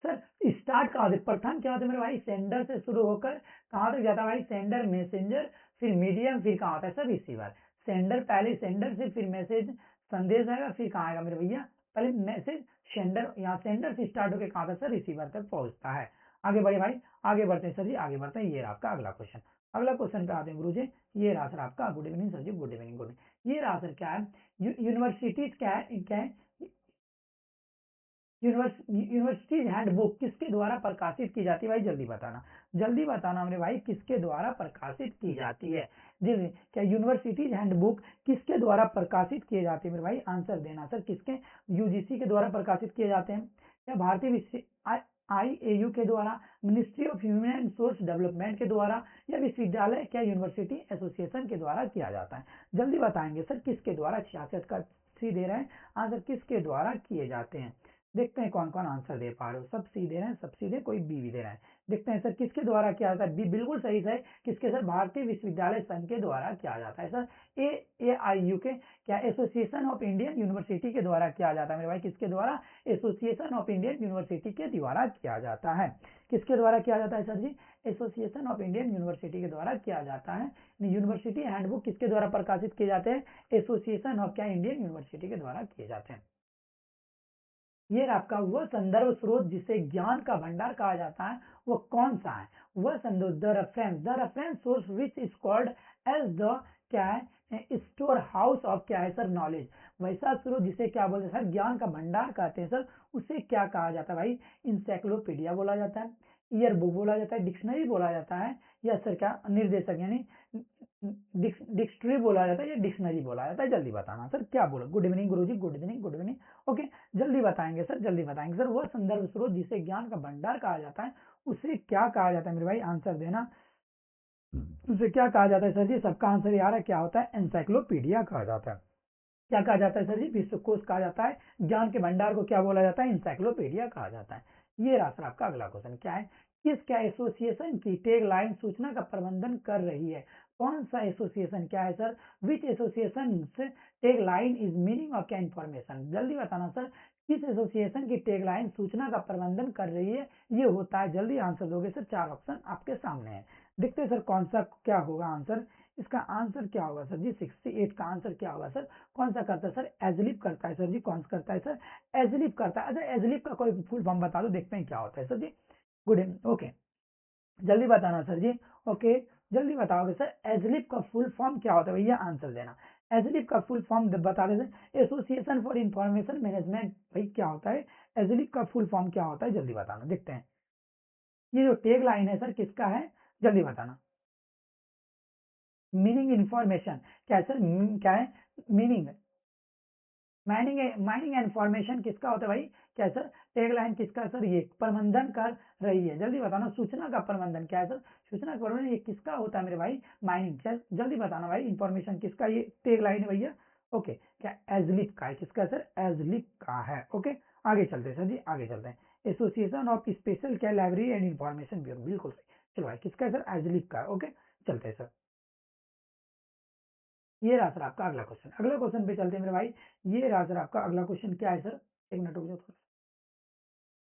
सर स्टार्ट कहाँ से? प्रथम क्या होता है मेरे भाई? सेंडर से शुरू होकर कहाँ तक जाता है भाई? सेंडर, मैसेंजर, फिर मीडियम, फिर कहाँ होता है सर? रिसीवर। सेंडर, पहले सेंडर से फिर मैसेज संदेश आएगा, फिर कहाँ आएगा मेरे भैया? पहले मैसेज सेंडर, यहाँ सेंडर से स्टार्ट होकर कहाँ तक सर? रिसीवर तक पहुंचता है। आगे बढ़े भाई, आगे बढ़ते हैं सर जी, आगे बढ़ते हैं। ये रहा आपका अगला क्वेश्चन। अगला क्वेश्चन पे आते हैं गुरु जी। ये रहा सर आपका, good evening sir ji, good evening, good evening. ये रहा सर क्या है? यूनिवर्सिटीज क्या है? क्या है? यूनिवर्सिटीज हैंडबुक किसके द्वारा प्रकाशित की जाती है भाई? जल्दी बताना, जल्दी बताना मेरे भाई, किसके द्वारा प्रकाशित की जाती है? जी, क्या यूनिवर्सिटीज हैंडबुक किसके द्वारा प्रकाशित किए जाते हैं मेरे भाई? आंसर देना सर। किसके? यूजीसी के द्वारा प्रकाशित किए जाते हैं, या भारतीय IAU के द्वारा, ministry of human and source development के द्वारा, या विश्वविद्यालय क्या यूनिवर्सिटी एसोसिएशन के द्वारा किया जाता है? जल्दी बताएंगे सर, किसके द्वारा? 66 का सी दे रहे हैं आंसर, किसके द्वारा किए जाते हैं? देखते हैं कौन कौन आंसर दे पा रहे हो। सब सी दे रहे हैं, सब सी दे, कोई बी भी दे रहा है। देखते हैं सर किसके द्वारा किया जाता है? बी बिल्कुल सही है। किसके सर? भारतीय विश्वविद्यालय संघ के द्वारा किया जाता है सर। AIU के क्या? एसोसिएशन ऑफ इंडियन यूनिवर्सिटी के द्वारा किया जाता है मेरे भाई। किसके द्वारा? एसोसिएशन ऑफ इंडियन यूनिवर्सिटी के द्वारा किया जाता है। किसके द्वारा किया जाता है sir ji? Association of Indian university के द्वारा किया जाता है। यूनिवर्सिटी हैंडबुक किसके द्वारा प्रकाशित किए जाते हैं? एसोसिएशन ऑफ क्या? इंडियन यूनिवर्सिटी के द्वारा किए जाते हैं। ये आपका वह संदर्भ स्रोत जिसे ज्ञान का भंडार कहा जाता है, वो कौन सा है? वह संदर्भ, the reference source which is called as the क्या है? स्टोर हाउस ऑफ क्या है सर? नॉलेज। वैसा स्रोत जिसे क्या बोलते हैं सर? ज्ञान का भंडार कहते हैं सर। उसे क्या कहा जाता है भाई? इंसाइक्लोपीडिया बोला जाता है, ईयर बुक बोला जाता है, डिक्शनरी बोला जाता है, या सर क्या? निर्देशक यानी डिक्शनरी बोला जाता है, या डिक्शनरी बोला जाता है? जल्दी बताना सर, क्या बोलो? Good evening guruji, good evening, good evening. Okay, जल्दी बताएंगे सर, जल्दी बताएंगे सर। वह संदर्भ स्रोत जिसे ज्ञान का भंडार कहा जाता है, उसे क्या कहा जाता है मेरे भाई? आंसर देना। उसे क्या कहा जाता है सर जी? सबका आंसर यार है, क्या होता है? एनसाइक्लोपीडिया कहा जाता है। क्या कहा जाता है सर जी? विश्वकोश कहा जाता है। ज्ञान के भंडार को क्या बोला जाता है? इंसाइक्लोपीडिया कहा जाता है। ये रहा सर आपका अगला क्वेश्चन। क्या है? किस क्या एसोसिएशन की टैग लाइन सूचना का प्रबंधन कर रही है? कौन सा एसोसिएशन क्या है sir? Which association tag line is meaning of क्या? इंफॉर्मेशन। जल्दी बताना सर, किस एसोसिएशन की टैग लाइन सूचना का प्रबंधन कर रही है? ये होता है, जल्दी आंसर दोगे सर। 4 ऑप्शन आपके सामने है, देखते हैं सर कौन सा क्या होगा आंसर। इसका आंसर क्या होगा सर जी? 68 का आंसर क्या होगा सर? कौन सा करता है सर? एजलिप करता है सर जी। कौन सा करता है सर? एजलिप करता है। अच्छा, एजलिप का कोई फुल फॉर्म बता दो, देखते हैं क्या होता है sir ji. Good evening. Okay, जल्दी बताना सर जी। ओके, जल्दी बताओगे सर, एजलिप का फुल फॉर्म क्या होता है भैया? आंसर देना। एजलिप का फुल फॉर्म बता दे sir. Association for information management. भाई क्या होता है? एजलिप का फुल फॉर्म क्या होता है? जल्दी बताना, देखते हैं। ये जो टैग लाइन है सर किसका है? जल्दी बताना। मीनिंग इन्फॉर्मेशन क्या है सर? क्या है? मीनिंग, माइनिंग एंड फॉर्मेशन किसका होता है भाई? क्या है सर? टैग लाइन किसका सर? ये प्रबंधन कर रही है। जल्दी बताना। सूचना का प्रबंधन क्या है सर? सूचना का प्रबंधन ये किसका होता है मेरे भाई? माइनिंग। जल्दी बताना भाई, इंफॉर्मेशन किसका? ये टैग लाइन है भैया। ओके, क्या? एजलिप का है। किसका सर? एजलिप का है। ओके, आगे चलते हैं सर जी, आगे चलते हैं। एसोसिएशन ऑफ स्पेशल क्या? लाइब्रेरी एंड इंफॉर्मेशन ब्यूरो, बिल्कुल सही। चलो भाई, किसका है सर? एजलिप का है। ओके, चलते हैं सर। ये रहा सर आपका अगला क्वेश्चन। अगला क्वेश्चन पे चलते हैं मेरे भाई। ये रहा सर आपका अगला क्वेश्चन। क्या है सर? एक मिनट रुक जाओ थोड़ा।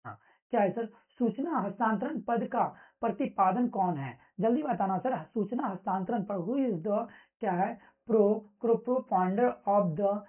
हाँ, क्या है सर? सूचना हस्तांतरण पद का प्रतिपादन कौन है? जल्दी बताना सर। सूचना हस्तांतरण पर हु इज द क्या है? Propounder of the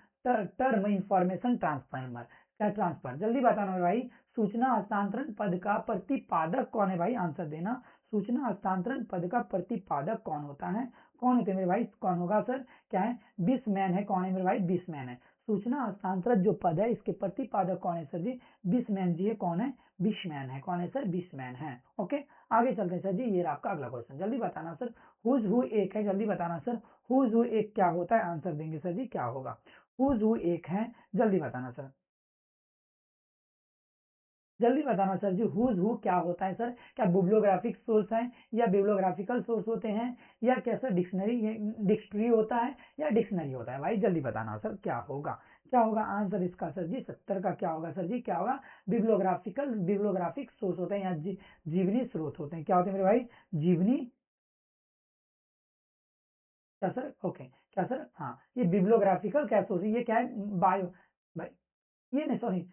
term information transfer क्या? ट्रांसफर। जल्दी बताना मेरे भाई, सूचना हस्तांतरण पद का प्रतिपादक कौन है भाई? आंसर देना। सूचना हस्तांतरण पद का प्रतिपादक कौन होता है? कौन होते हैं मेरे भाई? कौन होगा सर? क्या है? बिसमैन है। कौन है मेरे भाई? बिसमैन है। सूचना हस्तांतरण जो पद है इसके प्रतिपादक कौन है सर जी? बिसमैन जी है। कौन है? बिसमैन है। कौन है सर? बिसमैन है। ओके, आगे चलते हैं सर जी। ये आपका अगला क्वेश्चन, जल्दी बताना सर। हुज हु एक है, जल्दी बताना सर। हुज हु एक क्या होता है? आंसर देंगे सर जी, क्या होगा? हुज हु एक है, जल्दी बताना सर। जल्दी बताना सर जी, हुज हु क्या होता है सर? क्या बिब्लियोग्राफिक सोर्स है, या बिब्लियोग्राफिकल सोर्स होते हैं, या कैसा डिक्शनरी डिक्शनरी होता है, या डिक्शनरी होता है? भाई जल्दी बताना सर, क्या होगा? क्या होगा आंसर इसका सर जी? 70 का क्या होगा सर जी? क्या होगा? बिब्लियोग्राफिक सोर्स होते हैं, या जीवनी स्रोत होते हैं। क्या होते हैं मेरे भाई? जीवनी। क्या सर? ओके, क्या सर? हाँ, ये बिब्लियोग्राफिकल क्या सोर्स है? ये क्या है? बायो, भाई ये नहीं, सॉरी,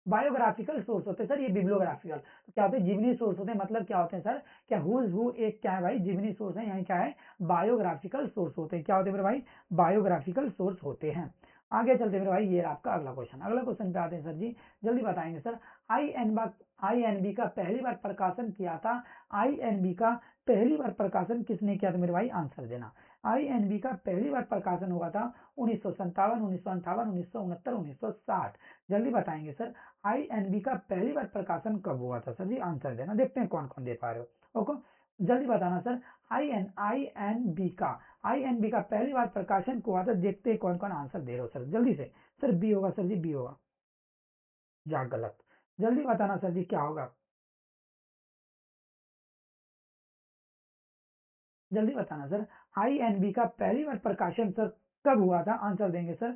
बायोग्राफिकल सोर्स होते हैं सर, ये बिब्लियोग्राफिकल। तो क्या होते हैं? जीवनी सोर्स होते हैं। मतलब क्या होते हैं सर? क्या हुज हु एक क्या है भाई? जीवनी सोर्स है। यहाँ क्या है? बायोग्राफिकल सोर्स होते हैं। क्या होते हैं मेरे भाई? बायोग्राफिकल सोर्स होते हैं। आगे चलते हैं मेरे भाई, ये आपका अगला क्वेश्चन। अगला क्वेश्चन पे आते हैं सर जी, जल्दी बताएंगे सर। आईएनबी का पहली बार प्रकाशन किया था। आईएनबी का पहली बार प्रकाशन किसने किया था मेरे भाई? आंसर देना। आईएनबी का पहली बार प्रकाशन हुआ था 1957, 1958, 1969, 1960। जल्दी बताएंगे सर। आईएनबी का पहली बार प्रकाशन कब हुआ था सर जी? आंसर देना। देखते हैं कौन कौन दे पा रहे हो। ओके, जल्दी बताना सर। आईएनबी का पहली बार प्रकाशन हुआ था। देखते हैं कौन कौन आंसर दे रहे हो सर, जल्दी से। सर बी होगा सर जी, बी होगा। जा गलत। जल्दी बताना सर जी, क्या होगा? जल्दी बताना सर। आईएनबी का पहली बार प्रकाशन सर कब हुआ था? आंसर देंगे सर।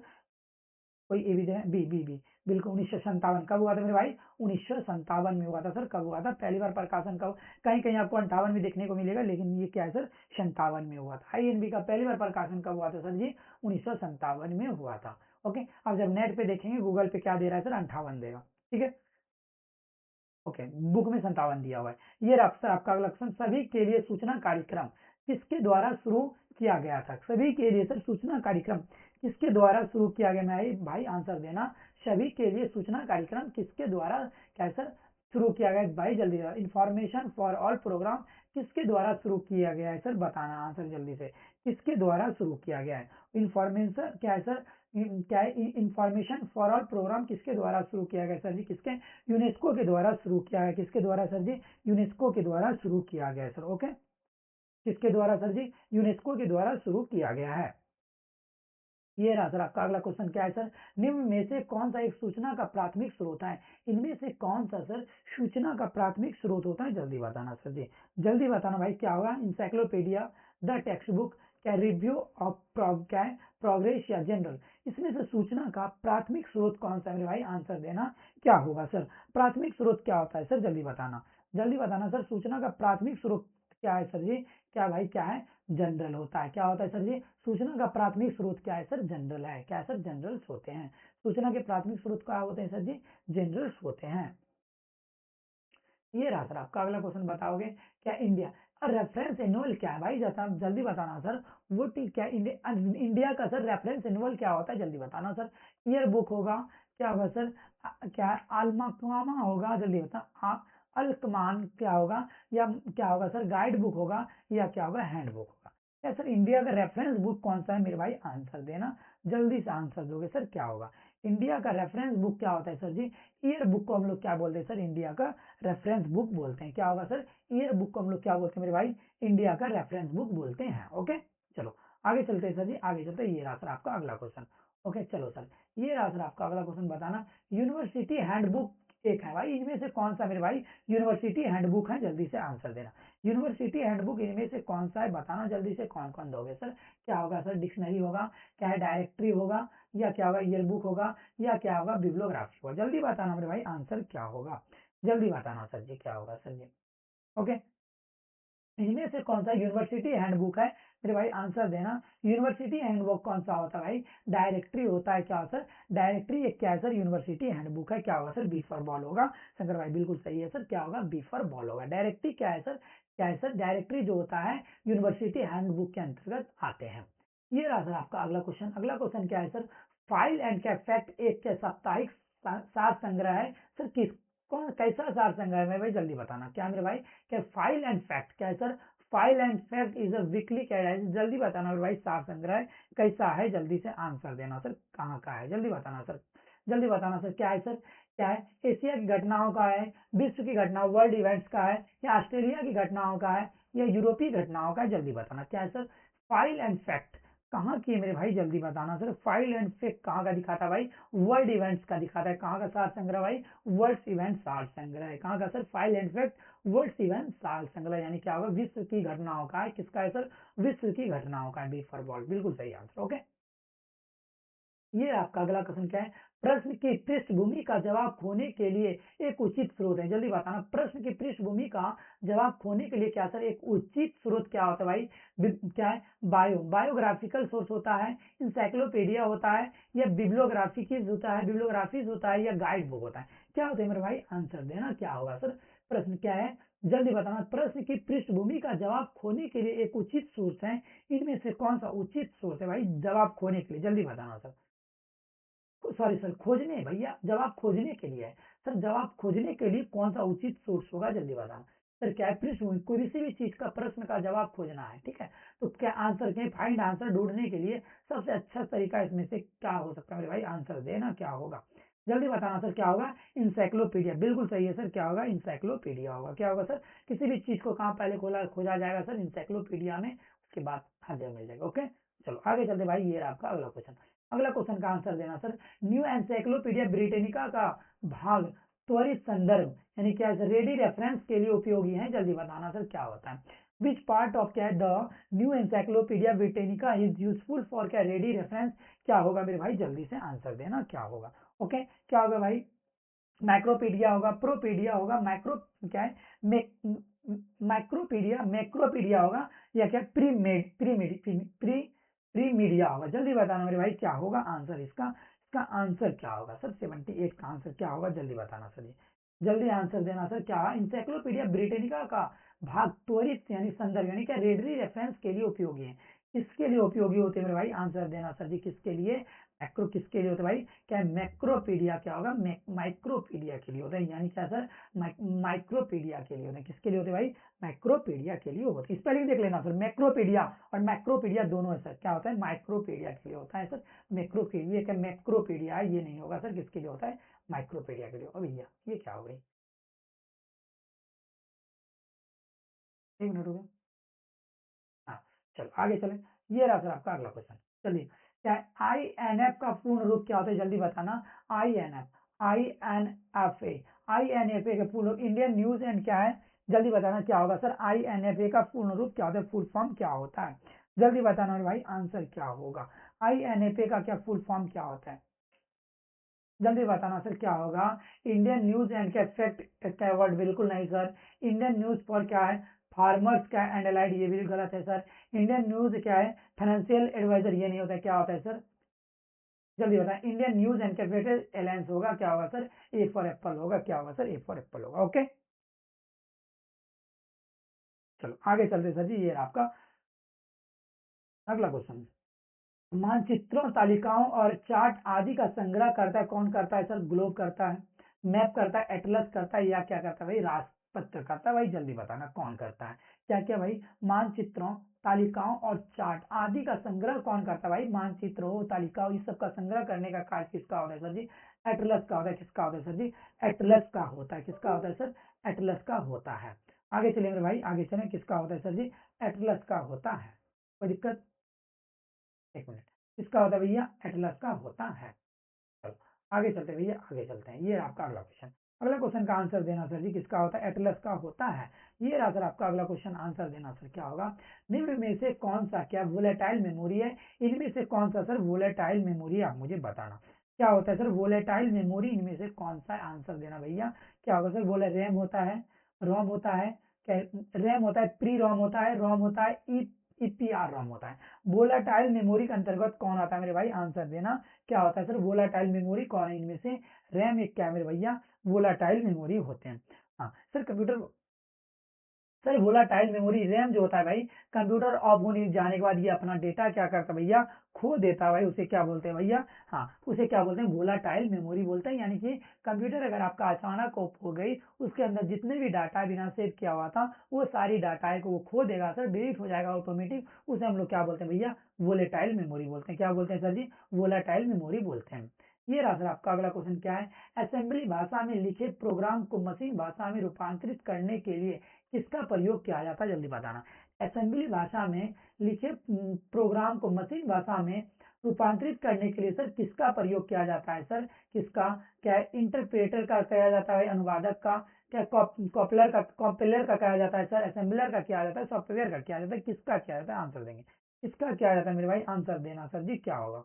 कोई ए भी दे, बी बी बी, बिल्कुल 1957। कब हुआ था मेरे भाई? 1957 में हुआ था सर। कब हुआ था पहली बार प्रकाशन? कब? कहीं कहीं आपको 58 में देखने को मिलेगा, लेकिन ये क्या है सर? 57 में हुआ था। आईएनबी का पहली बार प्रकाशन कब हुआ था सर जी? 1957 में हुआ था। ओके, अब जब नेट पे देखेंगे, गूगल पे क्या दे रहा है सर? 58 देगा। ठीक है, ओके, बुक में 57 दिया हुआ है। ये सर आपका अगला क्वेश्चन। सभी के लिए सूचना कार्यक्रम किसके द्वारा शुरू किया गया था? सभी के लिए सर सूचना कार्यक्रम किसके द्वारा शुरू किया गया? मैं भाई आंसर देना। सभी के लिए सूचना कार्यक्रम किसके द्वारा क्या सर शुरू किया गया? भाई जल्दी, इंफॉर्मेशन फॉर ऑल प्रोग्राम किसके द्वारा शुरू किया गया है सर? बताना आंसर जल्दी से। किसके द्वारा शुरू किया गया है? इंफॉर्मेशन क्या है सर? क्या है? इंफॉर्मेशन फॉर ऑल प्रोग्राम किसके द्वारा शुरू किया गया सर जी? किसके? यूनेस्को के द्वारा शुरू किया है। किसके द्वारा सर जी? यूनेस्को के द्वारा शुरू किया गया है सर। ओके, किसके द्वारा सर जी? यूनेस्को के द्वारा शुरू किया गया है। ये रहा सर आपका अगला क्वेश्चन। क्या है सर? निम्न में से कौन सा एक सूचना का प्राथमिक स्रोत है? इनमें से कौन सा सर सूचना का प्राथमिक स्रोत होता है? जल्दी बताना सर जी, जल्दी बताना भाई। क्या होगा? इंसाइक्लोपीडिया, द टेक्स्ट बुक, क्या रिव्यू ऑफ क्या है? प्रोग्रेस, या जनरल? इसमें से सूचना का प्राथमिक स्रोत कौन सा है मेरे भाई? आंसर देना। क्या होगा सर? प्राथमिक स्रोत क्या होता है सर? जल्दी बताना। जल्दी बताना सर। सूचना का प्राथमिक स्रोत क्या है सर जी? क्या भाई? क्या है? जनरल होता है। क्या होता है सर जी? सूचना का प्राथमिक स्रोत क्या है सर? जनरल है। क्या है सर? जनरल्स होते हैं। सूचना के प्राथमिक स्रोत क्या होते हैं सर जी? जनरल्स होते हैं। ये रहा सर आपका अगला क्वेश्चन। बताओगे क्या? इंडिया रेफरेंस एनुअल क्या है भाई? जल्दी बताना सर। वो क्या इंडिया का सर रेफरेंस एनुअल क्या होता है? जल्दी बताना सर। ईयर बुक होगा? क्या होगा सर? क्या अल्माकमा होगा? जल्दी बता। अल्कमान क्या होगा? या क्या होगा सर? गाइड बुक होगा, या क्या होगा? हैंड बुक होगा? क्या सर इंडिया का रेफरेंस बुक कौन सा है मेरे भाई? आंसर देना। जल्दी से आंसर दोगे सर, क्या होगा? इंडिया का रेफरेंस बुक क्या होता है सर जी? ईयर बुक को हम लोग क्या बोलते हैं सर? इंडिया का रेफरेंस बुक बोलते हैं। क्या होगा सर? ईयर बुक को हम लोग क्या बोलते हैं मेरे भाई? इंडिया का रेफरेंस बुक बोलते हैं। ओके, चलो आगे चलते हैं सर जी, आगे चलते हैं। ये रहा सर आपका अगला क्वेश्चन। ओके, चलो सर, ये रहा सर आपका अगला क्वेश्चन। बताना यूनिवर्सिटी हैंडबुक एक है भाई, इनमें से कौन सा मेरे भाई यूनिवर्सिटी हैंडबुक है? जल्दी से आंसर देना। यूनिवर्सिटी हैंडबुक इनमें से कौन सा है? बताना जल्दी से। कौन कौन दोगे सर? क्या होगा सर? डिक्शनरी होगा, क्या है? डायरेक्टरी होगा, या क्या होगा? ईयर बुक होगा, या क्या होगा? बिब्लियोग्राफी होगा? जल्दी बताना मेरे भाई, आंसर क्या होगा? जल्दी बताना सर जी, क्या होगा सर जी? ओके, इनमें से कौन सा यूनिवर्सिटी हैंडबुक है मेरे भाई? आंसर देना। यूनिवर्सिटी हैंडबुक कौन सा होता है भाई? डायरेक्टरी होता है। क्या सर? डायरेक्टरी एक क्या है सर? यूनिवर्सिटी हैंडबुक है। क्या होगा सर? बी फॉर बॉल होगा। शंकर भाई बिल्कुल सही है सर। क्या होगा? बी फॉर बॉल होगा। डायरेक्टरी क्या है सर? क्या है सर? डायरेक्टरी जो होता है यूनिवर्सिटी हैंडबुक के अंतर्गत आते हैं। ये रहा सर आपका अगला क्वेश्चन। अगला क्वेश्चन क्या है सर? फाइल एंड क्या फैक्ट एक क्या साप्ताहिक सार संग्रह है सर, किस कौन कैसा सार संग्रह है मेरे भाई जल्दी बताना। क्या मेरे भाई, क्या फाइल एंड फैक्ट, क्या है sir, file and fact is a weekly, क्या है जल्दी बताना मेरे भाई, सार संग्रह कैसा है, जल्दी से आंसर देना सर, कहाँ का है जल्दी बताना सर, जल्दी बताना सर, क्या है सर, क्या है, एशिया की घटनाओं का है, विश्व की घटनाओं वर्ल्ड इवेंट्स का है, या ऑस्ट्रेलिया की घटनाओं का है, या यूरोपीय घटनाओं का है, जल्दी बताना। क्या है सर, फाइल एंड फैक्ट कहाँ की है मेरे भाई, जल्दी बताना सर, फाइल एंड फैक्ट कहाँ का दिखाता है भाई, वर्ल्ड इवेंट्स का दिखाता है। कहाँ का सार संग्रह भाई, वर्ल्ड इवेंट सार संग्रह है। कहाँ का sir, file and fact world event सार संग्रह, यानी क्या होगा, विश्व की घटनाओं का है। किसका है सर, विश्व की घटनाओं का है, बी फॉर बॉल, बिल्कुल सही आंसर। ओके, ये आपका अगला क्वेश्चन क्या है, प्रश्न की पृष्ठभूमि का जवाब खोने के लिए एक उचित स्रोत है, जल्दी बताना। प्रश्न की पृष्ठभूमि का जवाब खोने के लिए क्या सर, एक उचित स्रोत क्या होता है भाई, क्या है, बायोग्राफिकल सोर्स होता है, इंसाइक्लोपीडिया होता है, या बिब्लियोग्राफिक होता है, बिब्लियोग्राफिस होता है, या गाइड बुक होता है। क्या होता है मेरे भाई, आंसर देना क्या होगा सर, प्रश्न क्या है जल्दी बताना। प्रश्न की पृष्ठभूमि का जवाब खोने के लिए एक उचित सोर्स है, इनमें से कौन सा उचित सोर्स है भाई, जवाब खोने के लिए जल्दी बताना सर। सॉरी सर, खोजने भैया, जवाब खोजने के लिए है सर, जवाब खोजने के लिए कौन सा उचित सोर्स होगा, जल्दी बताना सर। क्या है, प्रश्न कोई किसी भी चीज का प्रश्न का जवाब खोजना है, ठीक है, तो क्या आंसर के फाइंड आंसर ढूंढने के लिए सबसे अच्छा तरीका इसमें से क्या हो सकता है मेरे भाई, आंसर देना क्या होगा, जल्दी बताना सर। क्या होगा, इंसाइक्लोपीडिया, बिल्कुल सही है सर, क्या होगा, इंसाइक्लोपीडिया होगा। क्या होगा सर, किसी भी चीज को कहाँ पहले खोजा जाएगा सर, इंसाइक्लोपीडिया में, उसके बाद आंसर मिल जाएगा। ओके, चलो आगे चलते भाई, ये रहा आपका अगला क्वेश्चन। अगला क्वेश्चन का आंसर देना सर, न्यू एनसाइक्लोपीडिया ब्रिटेनिका का भाग त्वरित संदर्भ यानी क्या है, रेडी रेफरेंस के लिए उपयोगी है, जल्दी बताना सर क्या होता है। विच पार्ट ऑफ क्या है, the new encyclopedia Britannica is useful for क्या, रेडी रेफरेंस, क्या होगा मेरे भाई, जल्दी से आंसर देना क्या होगा। ओके, क्या होगा भाई, मैक्रोपीडिया होगा, प्रोपीडिया होगा, माइक्रो क्या है, माइक्रोपीडिया, मैक्रोपीडिया होगा, या क्या प्रीमीडिया होगा, जल्दी बताना मेरे भाई क्या होगा आंसर इसका। इसका आंसर क्या होगा सर, 78 का आंसर क्या होगा, जल्दी बताना सर, ये जल्दी आंसर देना सर। क्या इंसाइक्लोपीडिया ब्रिटेनिका का भाग त्वरित यानी संदर्भ यानी क्या, रेडरी रेफरेंस के लिए उपयोगी है। किसके लिए उपयोगी होते हैं मेरे भाई, आंसर देना सर जी, किसके लिए, मैक्रो किसके लिए होता है भाई, क्या मैक्रोपीडिया, क्या होगा, माइक्रोपीडिया के लिए होता है, यानी क्या सर, माइक्रोपीडिया के लिए होता है। किसके लिए होते हैं भाई, माइक्रोपीडिया के लिए होता है। स्पेलिंग देख लेना सर, मैक्रोपीडिया और माइक्रोपीडिया दोनों है सर, क्या होता है, माइक्रोपीडिया के लिए होता है सर, मैक्रोपीडिया क्या, मैक्रोपीडिया है, ये नहीं होगा सर, किसके लिए होता है, माइक्रोपीडिया के लिए। और भैया ये क्या हो गई, एक मिनट हो गया। हाँ, चलो आगे चले, ये रहा सर आपका अगला क्वेश्चन। चलिए, क्या INF का पूर्ण रूप क्या होता है, जल्दी बताना। INFA का पूर्ण रूप इंडियन न्यूज एंड क्या है, जल्दी बताना क्या होगा सर, INFA का पूर्ण रूप क्या होता है, फुल फॉर्म क्या होता है, जल्दी बताना मेरे भाई आंसर क्या होगा। INFA का क्या फुल फॉर्म क्या होता है, जल्दी बताना सर क्या होगा। इंडियन न्यूज एंड क्या फैक्ट क्या वर्ड, बिल्कुल नहीं सर। इंडियन न्यूज फॉर क्या है, फार्मर्स का एंड अलाइड, ये भी गलत है सर। इंडियन न्यूज क्या है, फाइनेंशियल एडवाइजर, ये नहीं होता है, क्या होता है सर, जल्दी बताएं। Indian news and capital alliance होगा, क्या होगा सर, ए फॉर एप्पल होगा, क्या होगा सर, ए फॉर एप्पल होगा। ओके, चलो आगे चलते सर जी, ये आपका अगला क्वेश्चन। मानचित्रों, तालिकाओं और चार्ट आदि का संग्रह करता है, कौन करता है सर, ग्लोब करता है, मैप करता है, एटलस करता है, या क्या करता है भाई, राजपत्र करता है, भाई जल्दी बताना कौन करता है। क्या क्या भाई, मानचित्रों, तालिकाओं और चार्ट आदि का संग्रह कौन करता है भाई, मानचित्रों, तालिकाओं, इस सब का संग्रह करने का कार्य किसका होता है सर जी, एटलस का होता है। किसका होता है सर जी, एटलस का होता है। किसका होता है सर, एटलस का होता है। आगे चलेंगे मेरे भाई, आगे चलें, किसका होता है सर जी, एटलस का होता है। कोई दिक्कत, एक मिनट, किसका होता है भैया, एटलस का होता है। चलो आगे चलते हैं भैया, आगे चलते हैं, ये आपका अगला क्वेश्चन। अगला क्वेश्चन का आंसर देना सर जी, किसका होता है, एटलस का होता है। ये रहा सर आपका अगला क्वेश्चन, आंसर देना सर क्या होगा। निम्न में से कौन सा क्या वोलेटाइल मेमोरी है, इनमें से कौन सा सर वोलेटाइल मेमोरी, आप मुझे बताना क्या होता है सर, वोलेटाइल मेमोरी इनमें से कौन सा है, आंसर देना भैया। क्या होगा सर, बोले रैम होता है, रोम होता है, क्या रैम होता है, प्री रोम होता है, रोम होता है, ईपीआर रोम होता है। वोलाटाइल मेमोरी के अंतर्गत कौन आता है मेरे भाई, आंसर देना क्या होता है सर, वोलाटाइल मेमोरी कौन है इनमें से, रैम एक क्या है मेरे भैया, वोलाटाइल मेमोरी होते हैं। हाँ sir, computer sir volatile memory RAM जो होता है भाई, कंप्यूटर ऑफ होने जाने के बाद ये अपना डेटा क्या करता है भैया, खो देता है भाई, उसे क्या बोलते हैं भैया, हाँ उसे क्या बोलते हैं, वोलाटाइल मेमोरी बोलते हैं। यानी कि कंप्यूटर अगर आपका अचानक ऑफ हो गई, उसके अंदर जितने भी डाटा बिना सेव किया हुआ था वो सारी डाटा को वो खो देगा सर, डिलीट हो जाएगा ऑटोमेटिक, उसे हम लोग क्या बोलते हैं भैया, वोलेटाइल मेमोरी बोलते हैं। क्या बोलते हैं सर जी, वोलाटाइल मेमोरी बोलते हैं। ये रहा सर आपका अगला क्वेश्चन क्या है, असेंबली भाषा में लिखे प्रोग्राम को मशीन भाषा में रूपांतरित करने के लिए किसका प्रयोग किया जाता है, जल्दी बताना। असेंबली भाषा में लिखे प्रोग्राम को मशीन भाषा में रूपांतरित करने के लिए सर किसका प्रयोग किया जाता है सर, किसका, क्या इंटरप्रेटर का किया जाता है, अनुवादक का, क्या कॉम्पिलर का किया जाता है सर, असेंबलर का किया जाता है, सॉफ्टवेयर का किया जाता है, किसका किया जाता है, आंसर देंगे। किसका किया जाता है मेरे भाई, आंसर देना सर जी, क्या होगा।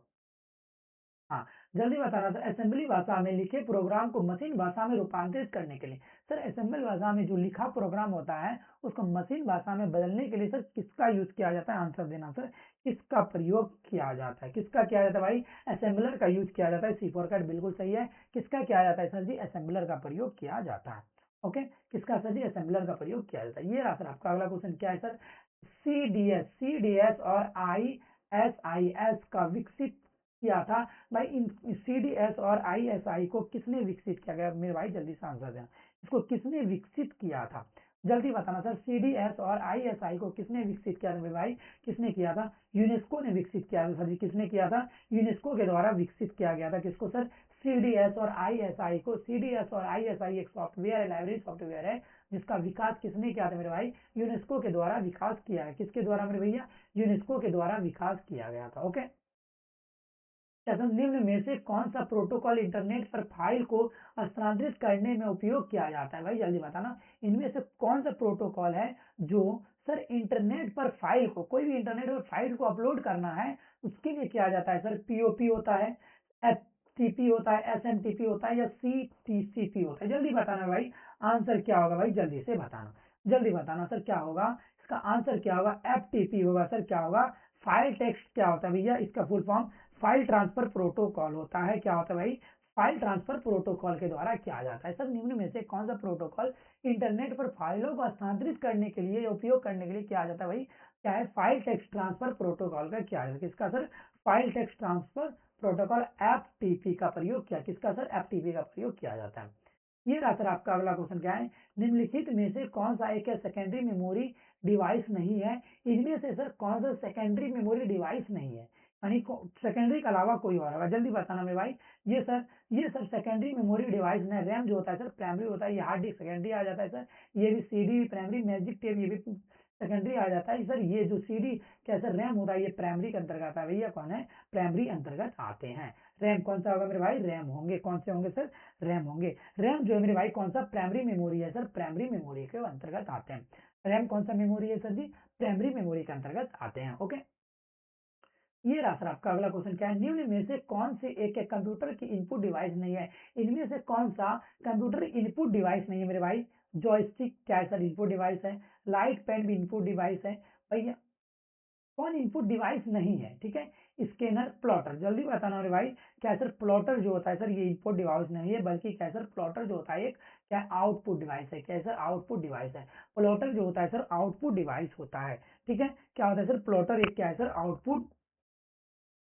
हाँ, जल्दी बताना सर, असेंबली भाषा में लिखे प्रोग्राम को मशीन भाषा में रूपांतरित करने के लिए सर, असेंबली भाषा में जो लिखा प्रोग्राम होता है उसको मशीन भाषा में बदलने के लिए सर किसका यूज किया जाता है, आंसर देना सर। किसका प्रयोग किया जाता है, किसका किया जाता है भाई, असेंबलर का यूज किया जाता है, C4 बिल्कुल सही है। किसका किया जाता है सर जी, असेंबलर का प्रयोग किया जाता है। ओके, किसका सर जी, असेंबलर का प्रयोग किया जाता है। ये रहा सर आपका अगला क्वेश्चन क्या है सर, सीडीएस और ISIS का विकसित किया था भाई, इन CDS और ISI को किसने विकसित किया गया मेरे भाई, जल्दी से आंसर देना। इसको किसने विकसित किया था, जल्दी बताना सर, CDS और ISI को किसने विकसित किया था मेरे भाई, किसने किया था, यूनेस्को ने विकसित किया था सर जी। किसने किया था, यूनेस्को के द्वारा विकसित किया गया था। किसको सर, CDS और ISI को। CDS और ISI एक सॉफ्टवेयर है, लाइब्रेरी सॉफ्टवेयर है, जिसका विकास किसने किया था मेरे भाई, यूनेस्को के द्वारा विकास किया है। किसके द्वारा मेरे भैया, यूनेस्को के द्वारा विकास किया गया था। ओके, तथा निम्न में से कौन सा प्रोटोकॉल इंटरनेट पर फाइल को स्थानांतरित करने में उपयोग किया जाता है भाई, जल्दी बताना। इनमें से कौन सा प्रोटोकॉल है जो सर इंटरनेट पर फाइल को, कोई भी इंटरनेट पर फाइल को अपलोड करना है उसके लिए किया जाता है सर, POP होता है, FTP होता है, SMTP होता है, या CTCP होता है, जल्दी बताना भाई। आंसर क्या होगा भाई, जल्दी से बताना, जल्दी बताना सर क्या होगा। इसका आंसर क्या होगा, FTP होगा सर। क्या होगा, फाइल टेक्स्ट क्या होता है भैया, इसका full form file transfer protocol होता है। क्या होता है भाई, फाइल ट्रांसफर प्रोटोकॉल के द्वारा किया जाता है। सर निम्न में से कौन सा प्रोटोकॉल इंटरनेट पर फाइलों को स्थानांतरित करने के लिए, उपयोग करने के लिए किया जाता है भाई, क्या है, फाइल टेक्स्ट ट्रांसफर प्रोटोकॉल का किया जाता है। किसका sir, file text transfer protocol FTP का प्रयोग किया, किसका सर, FTP का प्रयोग किया जाता है। ये रहा सर आपका अगला क्वेश्चन क्या है, निम्नलिखित में से कौन सा एक सेकेंडरी मेमोरी डिवाइस नहीं है। इनमें से सर कौन सा सेकेंडरी मेमोरी डिवाइस नहीं है, यानी सेकेंडरी के अलावा कोई और होगा, जल्दी बताना मेरे भाई। ये सर सेकेंडरी मेमोरी डिवाइस में रैम जो होता है सर प्राइमरी होता है, ये हार्ड डिस्क सेकेंडरी आ जाता है सर, ये भी CD भी प्राइमरी, मैजिक टेप ये भी सेकेंडरी आ जाता है सर। ये जो CD क्या सर रैम होता है, ये प्राइमरी के अंतर्गत आता है भैया, कौन है, प्राइमरी अंतर्गत आते हैं। रैम कौन सा होगा मेरे भाई, रैम होंगे, कौन से होंगे सर, रैम होंगे। रैम जो है मेरे भाई कौन सा, प्राइमरी मेमोरी है सर, प्राइमरी मेमोरी के अंतर्गत आते हैं। रैम कौन सा मेमोरी है सर जी, प्राइमरी मेमोरी के अंतर्गत आते हैं। ओके, ये रहा सर आपका अगला क्वेश्चन क्या है, निम्न में से कौन से एक कंप्यूटर की इनपुट डिवाइस नहीं है। इनमें से कौन सा कंप्यूटर इनपुट डिवाइस नहीं है मेरे भाई, जॉयस्टिक क्या है सर, इनपुट डिवाइस है, लाइट पेन भी इनपुट डिवाइस है भैया, कौन इनपुट डिवाइस नहीं है, ठीक है। स्कैनर, प्लॉटर, जल्दी बताना मेरे भाई। क्या सर, प्लॉटर जो होता है सर ये इनपुट डिवाइस नहीं है, बल्कि क्या सर, प्लॉटर जो होता है एक क्या आउटपुट डिवाइस है। क्या सर, आउटपुट डिवाइस है। प्लॉटर जो होता है सर आउटपुट डिवाइस होता है, ठीक है। क्या होता है सर, प्लॉटर एक क्या है सर, आउटपुट।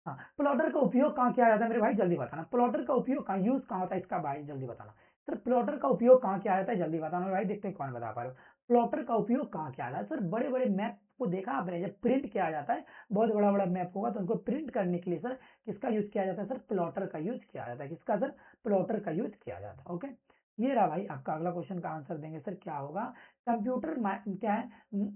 हाँ, प्लॉटर का उपयोग कहाँ किया जाता है मेरे भाई, जल्दी बताना। प्लॉटर का उपयोग कहाँ, यूज कहाँ होता है इसका भाई, जल्दी बताना। सर प्लॉटर का उपयोग कहाँ किया जाता है, जल्दी बताना मेरे भाई, देखते हैं कौन बता पा रहे हो। प्लॉटर का उपयोग कहाँ किया जाता है सर, बड़े बड़े मैप को देखा आपने, जब प्रिंट किया जाता है, बहुत बड़ा बड़ा मैप होगा तो उनको प्रिंट करने के लिए सर किसका यूज किया जाता है, सर प्लॉटर का यूज किया जाता है। किसका सर, प्लॉटर का यूज किया जाता है। ओके, ये रहा भाई आपका अगला क्वेश्चन का आंसर देंगे सर, क्या होगा, कंप्यूटर क्या है,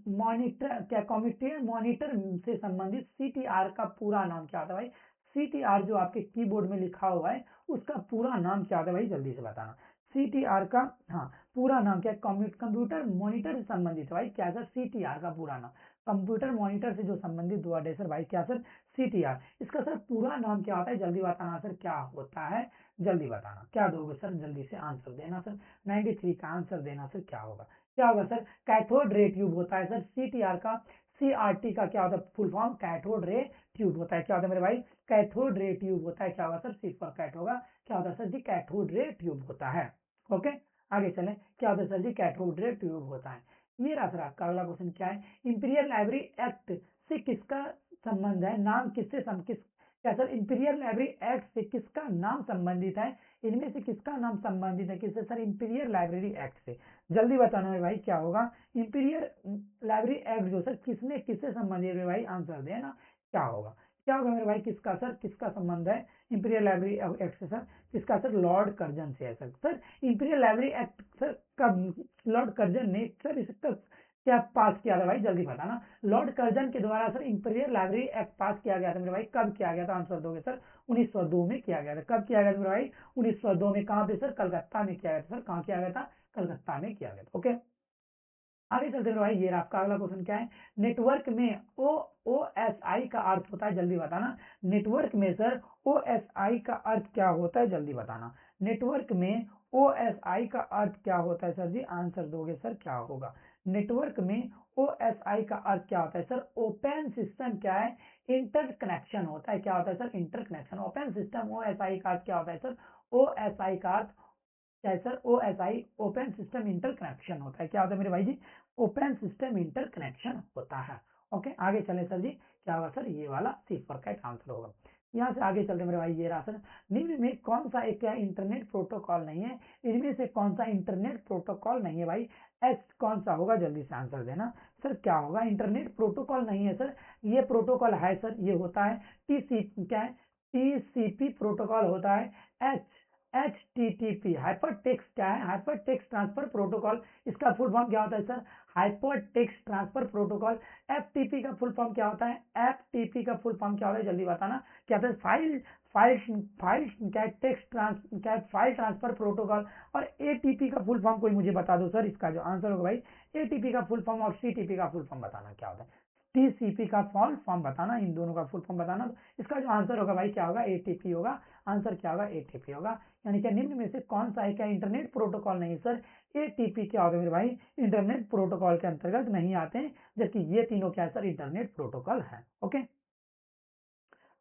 मॉनिटर क्या, कंप्यूटर मॉनिटर से संबंधित CTR का पूरा नाम क्या होता है भाई। CTR जो आपके कीबोर्ड में लिखा हुआ है उसका पूरा नाम क्या होता है भाई, जल्दी से बताना। CTR का, हाँ पूरा नाम क्या है, कंप्यूटर मॉनिटर से संबंधित है भाई, क्या सर, CTR का पूरा नाम, कंप्यूटर मॉनिटर से जो संबंधित वर्ड है सर भाई, क्या सर, CTR। इसका सर पूरा नाम क्या होता है, जल्दी बताना सर, क्या होता है, जल्दी बताना। क्या दोगे सर, जल्दी से आंसर देना सर, 93 का आंसर देना सर, क्या होगा, क्या होगा सर, कैथोड रे ट्यूब होता है सर। CTR का, CRT का क्या होता है full form, cathode ray tube होता है। क्या होता है मेरे भाई, कैथोड रे ट्यूब होता है। क्या होगा सर, सी फॉर कैट होगा, क्या होता है सर जी, कैथोड रे ट्यूब होता है। ओके, आगे चलें, क्या होता है सर जी, कैथोड रे ट्यूब होता है। ये रहा सर आपका अगला क्वेश्चन क्या है, इंपीरियल लाइब्रेरी एक्ट से किसका संबंध है, नाम किससे क्या सर, इंपीरियल लाइब्रेरी एक्ट से किसका नाम संबंधित है, इनमें से किसका नाम संबंधित है, किससे सर, इंपीरियल लाइब्रेरी एक्ट से। जल्दी बताना है भाई क्या होगा, इंपीरियल लाइब्रेरी एक्ट जो सर किसने किससे संबंधित है भाई, आंसर देना क्या होगा, क्या होगा मेरे भाई, किसका सर, किसका संबंध है इंपीरियल लाइब्रेरी एक्ट से सर, किसका सर, लॉर्ड कर्जन से है sir. Sir imperial library act sir कब लॉर्ड कर्जन ने सर इसका क्या पास किया था भाई, जल्दी बताना। लॉर्ड कर्जन के द्वारा सर इंपीरियल लाइब्रेरी एक्ट पास किया गया था मेरे भाई, कब किया गया था, आंसर दोगे सर, 1902 में किया गया था। कब किया गया था मेरे भाई, 1902 में। कहाँ पे सर, कलकत्ता में किया गया था सर, कहाँ किया गया था, कलकत्ता में किया गया था। ओके, आगे चलते हैं भाई, ये आपका अगला क्वेश्चन क्या है, नेटवर्क में OSI का अर्थ होता है, जल्दी बताना। नेटवर्क में सर OSI का अर्थ क्या होता है, जल्दी बताना। नेटवर्क में OSI का अर्थ क्या होता है सर जी, आंसर दोगे सर, क्या होगा। नेटवर्क में OSI का अर्थ क्या होता है सर, ओपन सिस्टम क्या है, इंटर कनेक्शन होता है। क्या होता है sir, inter connection. Open system OSI का अर्थ क्या होता है सर, OSI का अर्थ क्या है sir, OSI open system inter connection होता है। क्या होता है मेरे भाई जी, ओपन सिस्टम इंटर कनेक्शन होता है। ओके, आगे चले सर जी, क्या होगा सर, ये वाला सी फॉर कैट आंसर होगा। यहाँ से आगे चलते मेरे भाई, ये रहा सर, निम्न में कौन सा एक क्या इंटरनेट प्रोटोकॉल नहीं है, इनमें से कौन सा इंटरनेट प्रोटोकॉल नहीं है भाई, एस कौन सा होगा, जल्दी से आंसर देना सर, क्या होगा, इंटरनेट प्रोटोकॉल नहीं है सर, ये प्रोटोकॉल है सर, ये होता है क्या है, TCP प्रोटोकॉल होता है। HTTP हाइपर टेक्स्ट क्या है, हाइपर टेक्स्ट ट्रांसफर प्रोटोकॉल, इसका फुल फॉर्म क्या होता है sir, hyper text transfer protocol. FTP का फुल फॉर्म क्या होता है, FTP का फुल फॉर्म क्या होता है, जल्दी बताना। क्या होता है, फाइल फाइल फाइल क्या, टेक्स्ट क्या, फाइल ट्रांसफर प्रोटोकॉल। और ATP का फुल फॉर्म कोई मुझे बता दो सर, इसका जो आंसर होगा भाई, ATP का फुल फॉर्म और CTP का फुल फॉर्म बताना क्या होता है। TCP का फुल फॉर्म बताना, इन दोनों का फुल फॉर्म बताना। तो इसका जो आंसर होगा भाई क्या होगा, ATP होगा, आंसर क्या होगा, ATP होगा। यानी कि निम्न में से कौन सा है, क्या इंटरनेट प्रोटोकॉल नहीं सर, ATP क्या होगा मेरे भाई, इंटरनेट प्रोटोकॉल के अंतर्गत नहीं आते हैं, जबकि ये तीनों क्या है सर, इंटरनेट प्रोटोकॉल है। ओके,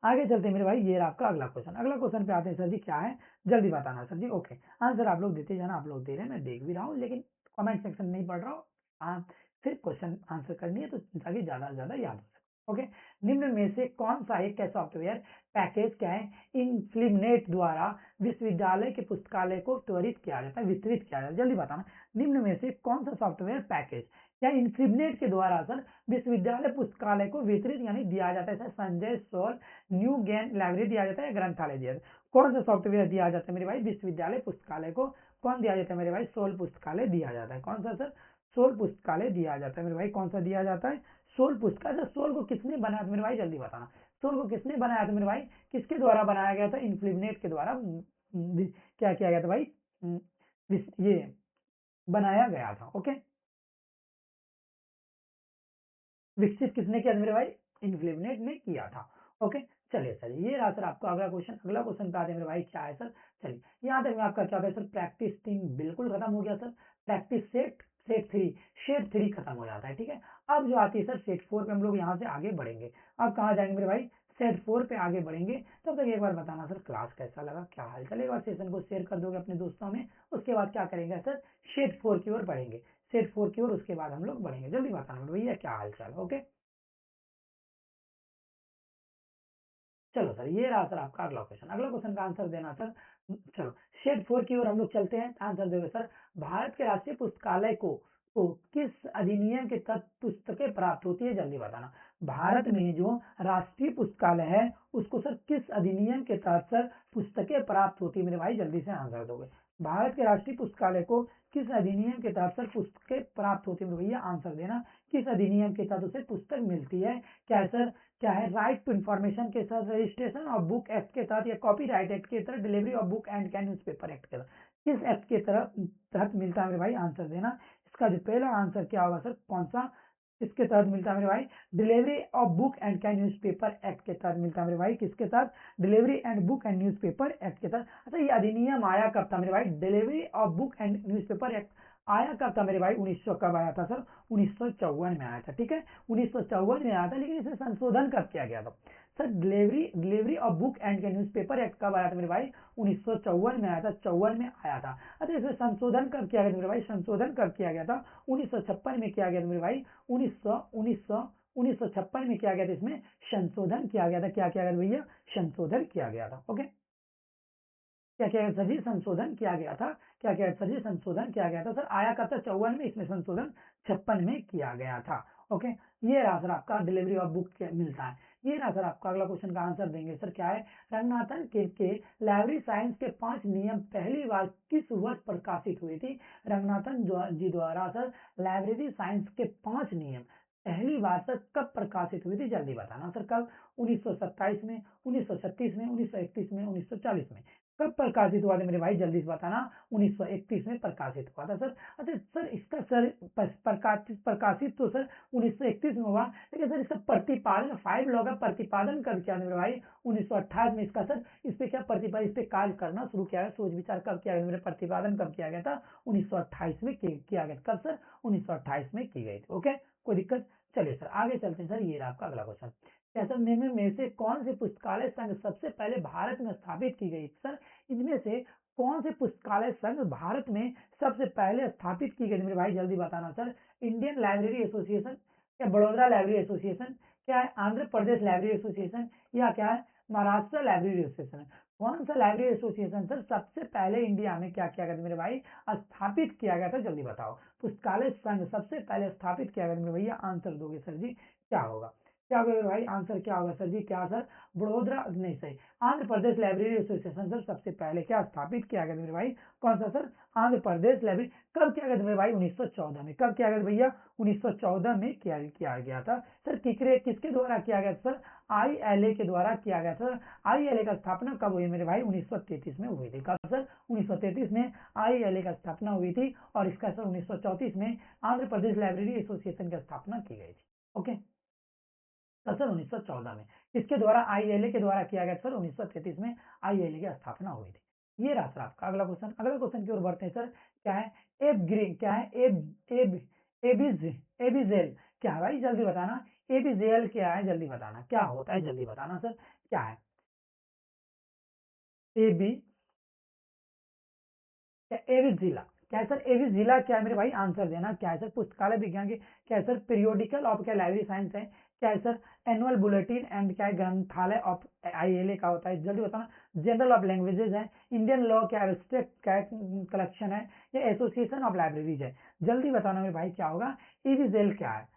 आगे चलते हैं मेरे भाई, ये आपका अगला क्वेश्चन, अगला क्वेश्चन पे आते हैं सर जी, क्या है, जल्दी बताना सर जी। ओके, आंसर आप लोग देते जाना, आप लोग दे रहे हैं, मैं देख भी रहा हूँ, लेकिन कमेंट सेक्शन नहीं पढ़ रहा हूँ। फिर क्वेश्चन आंसर करनी है, तो ताकि ज्यादा से ज्यादा याद हो सके। ओके, निम्न में से कौन सा एक क्या सॉफ्टवेयर पैकेज क्या है, इनफ्लिमनेट द्वारा विश्वविद्यालय के पुस्तकालय को त्वरित किया जाता है, वितरित किया जाता है, जल्दी बताना। निम्न में से कौन सा सॉफ्टवेयर पैकेज क्या इनफ्लिमनेट के द्वारा सर विश्वविद्यालय पुस्तकालय को वितरित यानी दिया जाता है सर, संजय सोल न्यू गेन लाइब्रेरी दिया जाता है या ग्रंथालय दिया जाता है, कौन सा सॉफ्टवेयर दिया जाता है मेरे भाई, विश्वविद्यालय पुस्तकालय को कौन दिया जाता है मेरे भाई, सोल पुस्तकालय दिया जाता है। कौन सा सर, सोल पुस्तकालय दिया जाता है मेरे भाई, कौन सा दिया जाता है, सोल पुस्तकालय। सोल को किसने बनाया था मेरे भाई, जल्दी बताना। सोल को किसने बनाया था मेरे भाई, किसके द्वारा बनाया गया था, इनफ्लिमनेट के द्वारा क्या किया गया था भाई, ये बनाया गया था। ओके, विकसित किसने किया था मेरे भाई, इनफ्लेमनेट ने किया था। ओके, चलिए सर, ये रहा सर आपका अगला क्वेश्चन। अगला क्वेश्चन पे आते हैं मेरे भाई, क्या है सर, चलिए यहाँ तक में आपका क्या होता है सर, प्रैक्टिस 3 बिल्कुल खत्म हो गया सर, प्रैक्टिस सेट 3 खत्म हो जाता है। ठीक है, अब जो आती है सर सेट 4 पे हम लोग यहाँ से आगे बढ़ेंगे। अब कहाँ जाएंगे मेरे भाई, सेट 4 पे आगे बढ़ेंगे। तब तक एक बार बताना सर क्लास कैसा लगा, क्या हाल चलेगा, और सेशन को शेयर कर दोगे अपने दोस्तों में। उसके बाद क्या करेंगे सर, सेट 4 की ओर बढ़ेंगे, सेट 4 की ओर उसके बाद हम लोग बढ़ेंगे। जल्दी बताना भैया क्या हाल चाल। ओके, चलो सर, ये रहा सर आपका अगला क्वेश्चन। अगला क्वेश्चन का आंसर देना सर, चलो सेट 4 की ओर हम लोग चलते हैं। आंसर दोगे सर, भारत के राष्ट्रीय पुस्तकालय को किस अधिनियम के तहत पुस्तकें प्राप्त होती है, जल्दी बताना। भारत में जो राष्ट्रीय पुस्तकालय है उसको सर किस अधिनियम के तहत सर पुस्तकें प्राप्त होती है मेरे भाई, जल्दी से आंसर दोगे। भारत के राष्ट्रीय पुस्तकालय को किस अधिनियम के तहत सर पुस्तकें प्राप्त होती है मेरे भैया, आंसर देना। किस अधिनियम के तहत उसे पुस्तक मिलती है, क्या है सर, क्या है, राइट टू इन्फॉर्मेशन के साथ, रजिस्ट्रेशन ऑफ बुक एक्ट के तहत, या कॉपीराइट एक्ट के तहत, delivery of book and can newspaper act के तहत, किस एक्ट के तहत मिलता है मेरे भाई, आंसर देना। इसका जो पहला आंसर क्या होगा सर, कौन सा इसके तहत मिलता है मेरे भाई, delivery of book and can newspaper act के तहत मिलता है मेरे भाई, किसके तहत, delivery and book and newspaper act के तहत। अच्छा, ये अधिनियम आया कब था मेरे भाई, delivery of book and newspaper act आया कब था मेरे भाई, 1900 कब आया था सर, 1954 में आया था, ठीक है, 1954 में आया था, लेकिन इसमें संशोधन कब किया गया था sir, delivery delivery of book and newspaper act कब आया था मेरे भाई, 1954 में आया था, 54 में आया था। अच्छा, इसमें संशोधन कब किया गया था मेरे भाई, संशोधन कब किया गया था, 1956 में किया गया था मेरे भाई, 1956 में किया गया था, इसमें संशोधन किया गया था, क्या किया गया था भैया, संशोधन किया गया था। ओके, क्या क्या सर जी, संशोधन किया गया था, क्या क्या सर जी, संशोधन किया गया था सर, आया कब था, 54 में, इसमें संशोधन 56 में किया गया था। ओके, ये रहा सर आपका डिलीवरी ऑफ बुक मिलता है। ये रहा सर आपका, अगला क्वेश्चन का आंसर देंगे सर, क्या है, रंगनाथन के लाइब्रेरी साइंस के 5 नियम पहली बार किस वर्ष प्रकाशित हुई थी, रंगनाथन जी द्वारा सर लाइब्रेरी साइंस के 5 नियम पहली बार सर कब प्रकाशित हुई थी, जल्दी बताना सर, कब, 1927 में, 1936 में, 1931 में, 1940 में, कब प्रकाशित हुआ था मेरे भाई, जल्दी से बताना, 1931 में प्रकाशित हुआ था सर। अच्छा सर, इसका सर प्रकाशित तो सर 1931 में हुआ, लेकिन सर इसका प्रतिपादन 5 लॉ का प्रतिपादन कब किया मेरे भाई, 1928 में इसका सर, इस पे क्या प्रतिपादन, इस पे कार्य करना शुरू किया गया, सोच विचार कब किया गया मेरे, प्रतिपादन कब किया गया था, 1928 में किया गया, कब सर, 1928 में की गई थी। ओके, कोई दिक्कत, चलिए सर आगे चलते हैं सर, ये रहा आपका अगला क्वेश्चन, ऐसा निम्न में से कौन सी पुस्तकालय संघ सबसे पहले भारत में स्थापित की गई सर, इनमें से कौन से पुस्तकालय संघ भारत में सबसे पहले स्थापित की गई मेरे भाई, जल्दी बताना सर, इंडियन लाइब्रेरी एसोसिएशन, या बड़ौदा लाइब्रेरी एसोसिएशन, क्या है आंध्र प्रदेश लाइब्रेरी एसोसिएशन, या क्या है महाराष्ट्र लाइब्रेरी एसोसिएशन, कौन सा लाइब्रेरी एसोसिएशन सर सबसे पहले इंडिया में क्या किया गया था मेरे भाई, स्थापित किया गया था, जल्दी बताओ, पुस्तकालय संघ सबसे पहले स्थापित किया गया मेरे भैया, आंसर दोगे सर जी, क्या होगा, क्या होगा मेरे भाई, आंसर क्या होगा सर जी, क्या सर, बड़ोदरा नहीं सही, Andhra Pradesh library association sir सबसे पहले क्या स्थापित किया गया मेरे भाई, कौन सा सर, आंध्र प्रदेश लाइब्रेरी, कब किया गया था मेरे भाई, 1914 में, कब किया गया था भैया, 1914 में किया गया था सर, किसके द्वारा किया गया सर, आईएलए के द्वारा किया गया सर, आईएलए का स्थापना कब हुई मेरे भाई, 1933 में हुई थी, कब सर, 1933 में आईएलए का स्थापना हुई थी, और इसका सर 1934 में आंध्र प्रदेश लाइब्रेरी एसोसिएशन की स्थापना की गई थी। ओके, सर 1914 में, किसके द्वारा, आईएलए के द्वारा किया गया सर, 1933 में आईएलए की स्थापना हुई थी। ये रहा सर आपका अगला क्वेश्चन, अगला क्वेश्चन की ओर बढ़ते हैं सर, क्या है, एब ग्रीन, क्या है, एब एबिज एबिजेल, क्या है भाई, जल्दी बताना, एबिजेल क्या है, जल्दी बताना, क्या होता है, जल्दी बताना सर, क्या है, एबी, क्या एविस जिला, क्या है सर, एविस जिला क्या है मेरे भाई, आंसर देना, क्या है सर, पुस्तकालय विज्ञान के, क्या है सर, पीरियोडिकल ऑफ क्या लाइब्रेरी साइंस है, क्या है सर, एनुअल बुलेटिन एंड क्या है, ग्रंथालय ऑफ आईएलए का होता है, जल्दी बताना, जनरल ऑफ लैंग्वेजेस है, इंडियन लॉ क्या एब्स्ट्रैक्ट क्या कलेक्शन है, या एसोसिएशन ऑफ लाइब्रेरीज है, जल्दी बताना मेरे भाई, क्या होगा, एविजेल क्या है,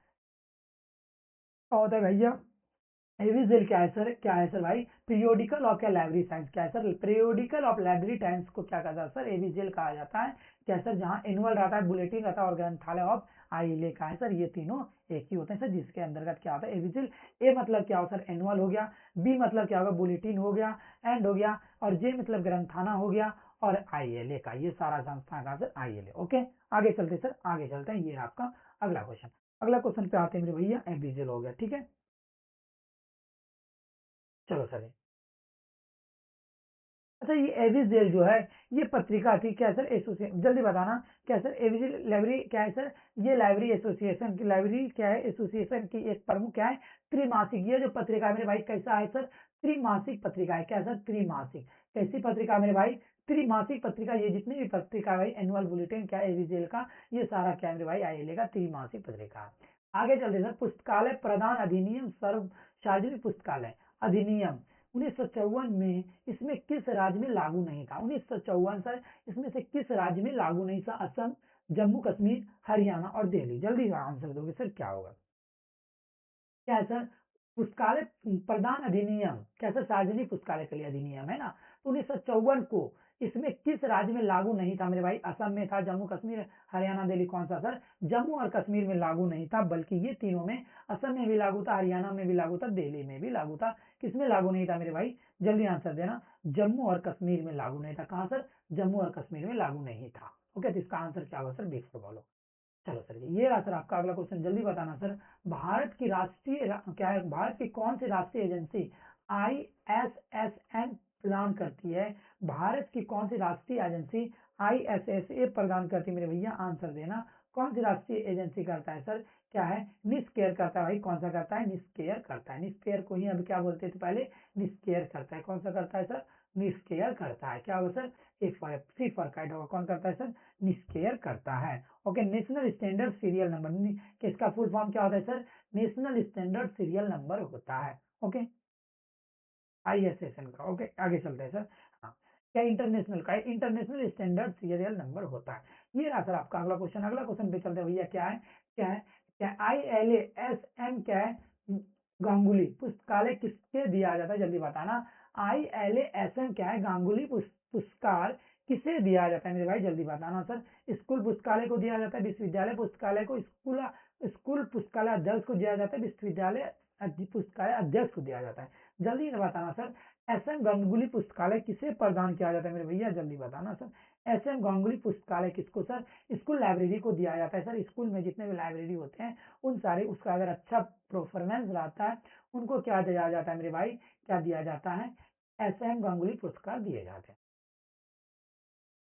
क्या होता है भैया, एविजेल क्या है सर भाई, पीरियोडिकल ऑफ क्या लाइब्रेरी साइंस, क्या है sir, periodical of library times को क्या कहता है सर, एविजेल कहा जाता है, क्या सर, जहां एनुअल रहता है, बुलेटिन रहता है, और ग्रंथालय ऑफ आईएलए का है सर, ये तीनों एक ही होते हैं सर, जिसके अंतर्गत क्या होता है, एविजेल, ए मतलब क्या होता है सर, एनुअल हो गया, बी मतलब क्या होगा, बुलेटिन हो गया, एंड हो गया, और जे मतलब ग्रंथाना हो गया, और आईएलए का, ये सारा संस्था का सर आईएलए। ओके, आगे चलते सर, आगे चलते हैं, ये आपका अगला क्वेश्चन, अगला क्वेश्चन पे आते हैं मेरे भैया, एविजेल हो गया, ठीक है, चलो सर, अच्छा ये एविजेल जो है, ये पत्रिका थी क्या सर, एसोसिएशन, जल्दी बताना, क्या सर, एविजेल लाइब्रेरी क्या है सर, ये लाइब्रेरी एसोसिएशन की, लाइब्रेरी क्या है, एसोसिएशन की एक प्रमुख क्या है, त्रिमासिक, ये जो पत्रिका है मेरे भाई कैसा है सर, त्रिमासिक पत्रिका है, क्या सर, त्रिमासिक, कैसी पत्रिका है मेरे भाई, त्रिमासिक पत्रिका, ये जितनी भी पत्रिका है भाई, एनुअल बुलेटिन क्या है एविजेल का, ये सारा क्या है मेरे भाई, आईएलए का त्रिमासिक पत्रिका है। आगे चलते सर, पुस्तकालय प्रदान अधिनियम, सर्व सार्वजनिक पुस्तकालय अधिनियम 1954 में इसमें किस राज्य में लागू नहीं था, 1954 सर, इसमें से किस राज्य में लागू नहीं था, असम, जम्मू कश्मीर, हरियाणा और दिल्ली, जल्दी आंसर दोगे सर, क्या होगा, क्या है सर, पुस्तकालय प्रदान अधिनियम, क्या सर, सार्वजनिक पुस्तकालय के लिए अधिनियम है ना, तो 1954 को इसमें किस राज्य में लागू नहीं था मेरे भाई, असम में था, जम्मू कश्मीर, हरियाणा, दिल्ली, कौन सा सर, जम्मू और कश्मीर में लागू नहीं था, बल्कि ये तीनों में, असम में भी लागू था, हरियाणा में भी लागू था, दिल्ली में भी लागू था, किसमें लागू नहीं था मेरे भाई, जल्दी आंसर देना, जम्मू और कश्मीर में लागू नहीं था, कहाँ सर, जम्मू और कश्मीर में लागू नहीं था। ओके, तो इसका आंसर क्या होगा सर, बिफोर बोलो, चलो सर, ये रहा सर आपका अगला क्वेश्चन, जल्दी बताना सर, भारत की क्या है, भारत की कौन सी राष्ट्रीय एजेंसी आईएसएसएन प्रदान करती है, भारत की कौन सी राष्ट्रीय एजेंसी ISSA प्रदान करती है मेरे भैया, आंसर देना। कौन सी राष्ट्रीय एजेंसी करता है सर? क्या है? निस्केयर करता है भाई। कौन सा करता है? निस्केयर करता है। निस्केयर को ही अब क्या बोलते थे पहले? निस्केयर करता है। कौन सा करता है सर? निस्केयर करता है। क्या होगा सर? सी फॉर काइट होगा। कौन करता है सर? निस्केयर करता है। Okay, national standard serial number, किसका फुल फॉर्म क्या होता है sir? National standard serial number होता है। ओके, ISSN का। ओके, आगे चलते हैं सर। हाँ, क्या इंटरनेशनल का? इंटरनेशनल स्टैंडर्ड सीरियल नंबर होता है। ये रहा सर आपका अगला क्वेश्चन। अगला क्वेश्चन पे चलते हैं भैया। क्या है? क्या है? क्या ILASM क्या है? गांगुली पुस्तकालय किसके दिया जाता है? जल्दी बताना। ILASM क्या है? गांगुली पुरस्कार किसे दिया जाता है मेरे भाई? जल्दी बताना सर। स्कूल पुस्तकालय को दिया जाता है, विश्वविद्यालय पुस्तकालय को, स्कूल पुस्तकालय अध्यक्ष को दिया जाता है, विश्वविद्यालय पुस्तकालय अध्यक्ष को दिया जाता है। जल्दी बताना सर। SM गांगुली पुस्तकालय किसे प्रदान किया जाता है मेरे भैया? जल्दी बताना सर। SM गांगुली पुस्तकालय किसको सर? स्कूल लाइब्रेरी को दिया जाता है सर। स्कूल में जितने भी लाइब्रेरी होते हैं उन सारे, उसका अगर अच्छा परफॉर्मेंस रहता है उनको क्या दिया जाता है मेरे भाई? क्या दिया जाता है? SM गांगुली पुरस्कार दिए जाते हैं।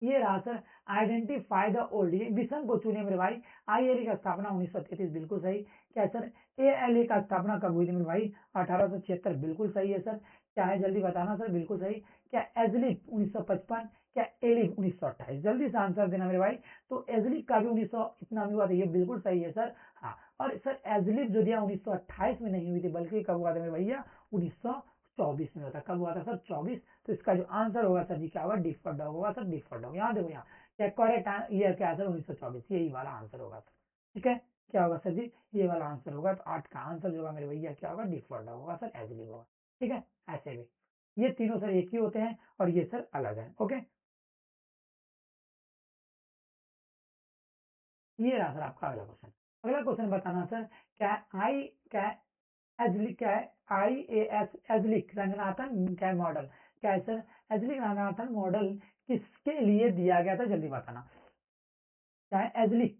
ये रहा सर। आइडेंटिफाई द ओल्ड, ये विषम को चुने मेरे भाई। ILA का स्थापना 1933, बिल्कुल सही। क्या सर? ALA का स्थापना कब हुई थी मेरे भाई? 1876, बिल्कुल सही है सर। क्या है? जल्दी बताना सर। बिल्कुल सही। क्या एजलिक 1955? क्या एलिक 1928? जल्दी से आंसर देना मेरे भाई। तो एजलिक का भी 1900 इतना में हुआ था, ये बिल्कुल सही है सर। हाँ, और सर एजलिक जो दिया 1928 में नहीं हुई थी, बल्कि कब हुआ था मेरे भैया? 1924 में होता। कब हुआ था सर? 24। तो इसका जो आंसर होगा सर जी क्या होगा? डिफर्ड होगा सर, डिफर्ड होगा। यहाँ देखो, यहाँ क्या करेक्ट ईयर क्या है सर? 1924, यही वाला आंसर होगा सर। ठीक है, क्या होगा सर जी? ये वाला आंसर होगा। तो 8 का आंसर जो होगा मेरे भैया क्या होगा? डिफर्ड होगा सर, एजलिव होगा। ठीक है, ऐसे भी ये तीनों सर एक ही होते हैं और ये सर अलग है। ओके, ये रहा सर आपका अगला क्वेश्चन। अगला क्वेश्चन बताना सर। क्या आई क्या एजलिक क्या है? IAS एजलिक रंगनाथन क्या है मॉडल? क्या है सर? एजलिक रंगनाथन मॉडल किसके लिए दिया गया था? जल्दी बताना। क्या है? Azelaic,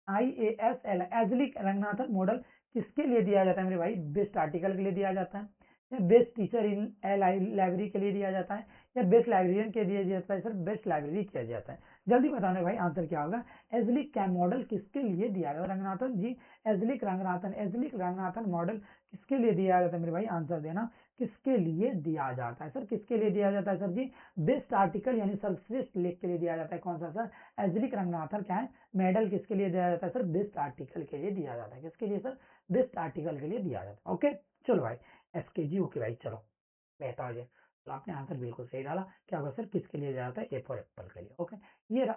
IASL azelaic Ranganathan model किसके लिए दिया जाता है मेरे भाई? बेस्ट आर्टिकल के लिए दिया जाता है, या बेस्ट टीचर इन लाइब्रेरी के लिए दिया जाता है, या बेस्ट लाइब्रेरियन के लिए दिया जाता है सर? बेस्ट लाइब्रेरी किया जाता है। जल्दी बताना भाई, आंसर क्या होगा? एजलिक क्या मॉडल किसके लिए दिया गया? रंगनाथन जी, एजलिक रंगनाथन मॉडल किसके लिए दिया जाता है मेरे भाई? आंसर देना। किसके लिए दिया जाता है सर? किसके लिए दिया जाता है सर जी? बेस्ट आर्टिकल यानी सर्वश्रेष्ठ लेख के लिए दिया जाता है। कौन सा सर? एजलिक रंगनाथन क्या है मेडल किसके लिए दिया जाता है सर? बेस्ट आर्टिकल के लिए दिया जाता है। किसके लिए सर? बेस्ट आर्टिकल के लिए दिया जाता है। ओके, चलो भाई। SKG ओके भाई, चलो बेहतर हो जाए। तो आपने आंसर बिल्कुल सही डाला। क्या होगा सर? किसके लिए दिया जाता है? ए फॉर एप्पल के लिए। ओके, ये रहा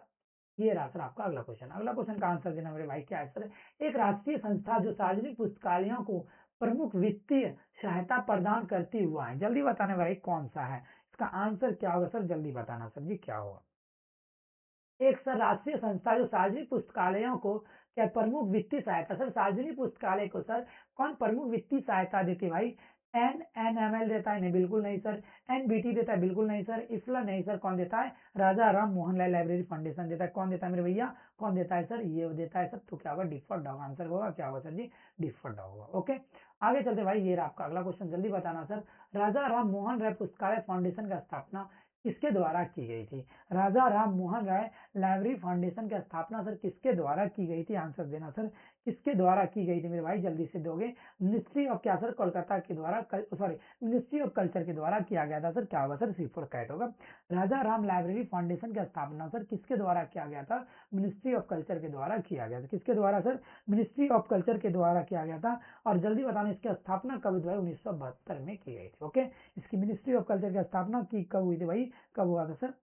ये रहा सर आपका अगला क्वेश्चन। अगला क्वेश्चन का आंसर देना मेरे भाई। क्या है सर? एक राष्ट्रीय संस्था जो सार्वजनिक पुस्तकालयों को प्रमुख वित्तीय सहायता प्रदान करती हुआ है। जल्दी बताना भाई, कौन सा है? इसका आंसर क्या होगा सर? जल्दी बताना सर जी, क्या होगा? एक सर राष्ट्रीय संस्था जो सार्वजनिक पुस्तकालयों को क्या प्रमुख वित्तीय सहायता, सर सार्वजनिक पुस्तकालय को सर कौन प्रमुख वित्तीय सहायता देती है भाई? NNML देता है? नहीं, बिल्कुल नहीं सर। NBT देता है? बिल्कुल नहीं सर। इसला नहीं सर। कौन देता है? राजा राम मोहन राय लाइब्रेरी फाउंडेशन देता है। कौन देता है मेरे भैया? कौन देता है सर? ये देता है सर। तो क्या होगा? डिफर्ड होगा। आंसर होगा क्या होगा सर जी? डिफर्ड होगा। ओके, आगे चलते भाई। ये रहा आपका अगला क्वेश्चन। जल्दी बताना सर। राजा राम मोहन राय पुस्तकालय फाउंडेशन का स्थापना किसके द्वारा की गई थी? राजा राम मोहन राय लाइब्रेरी फाउंडेशन की स्थापना सर किसके द्वारा की गई थी? आंसर देना सर। किसके द्वारा की गई थी मेरे भाई? जल्दी से दोगे। मिनिस्ट्री ऑफ क्या सर? कोलकाता के द्वारा, सॉरी, मिनिस्ट्री ऑफ कल्चर के द्वारा किया गया था सर। क्या होगा सर? C4 कैट होगा। राजा राम लाइब्रेरी फाउंडेशन की स्थापना सर किसके द्वारा किया गया था? मिनिस्ट्री ऑफ कल्चर के द्वारा किया गया था। किसके द्वारा सर? मिनिस्ट्री ऑफ कल्चर के द्वारा किया गया था। और जल्दी बताना, इसकी स्थापना कब हुई? 1972 में की गई थी। ओके, इसकी मिनिस्ट्री ऑफ कल्चर की स्थापना की कब हुई थी भाई? कब हुआ था सर?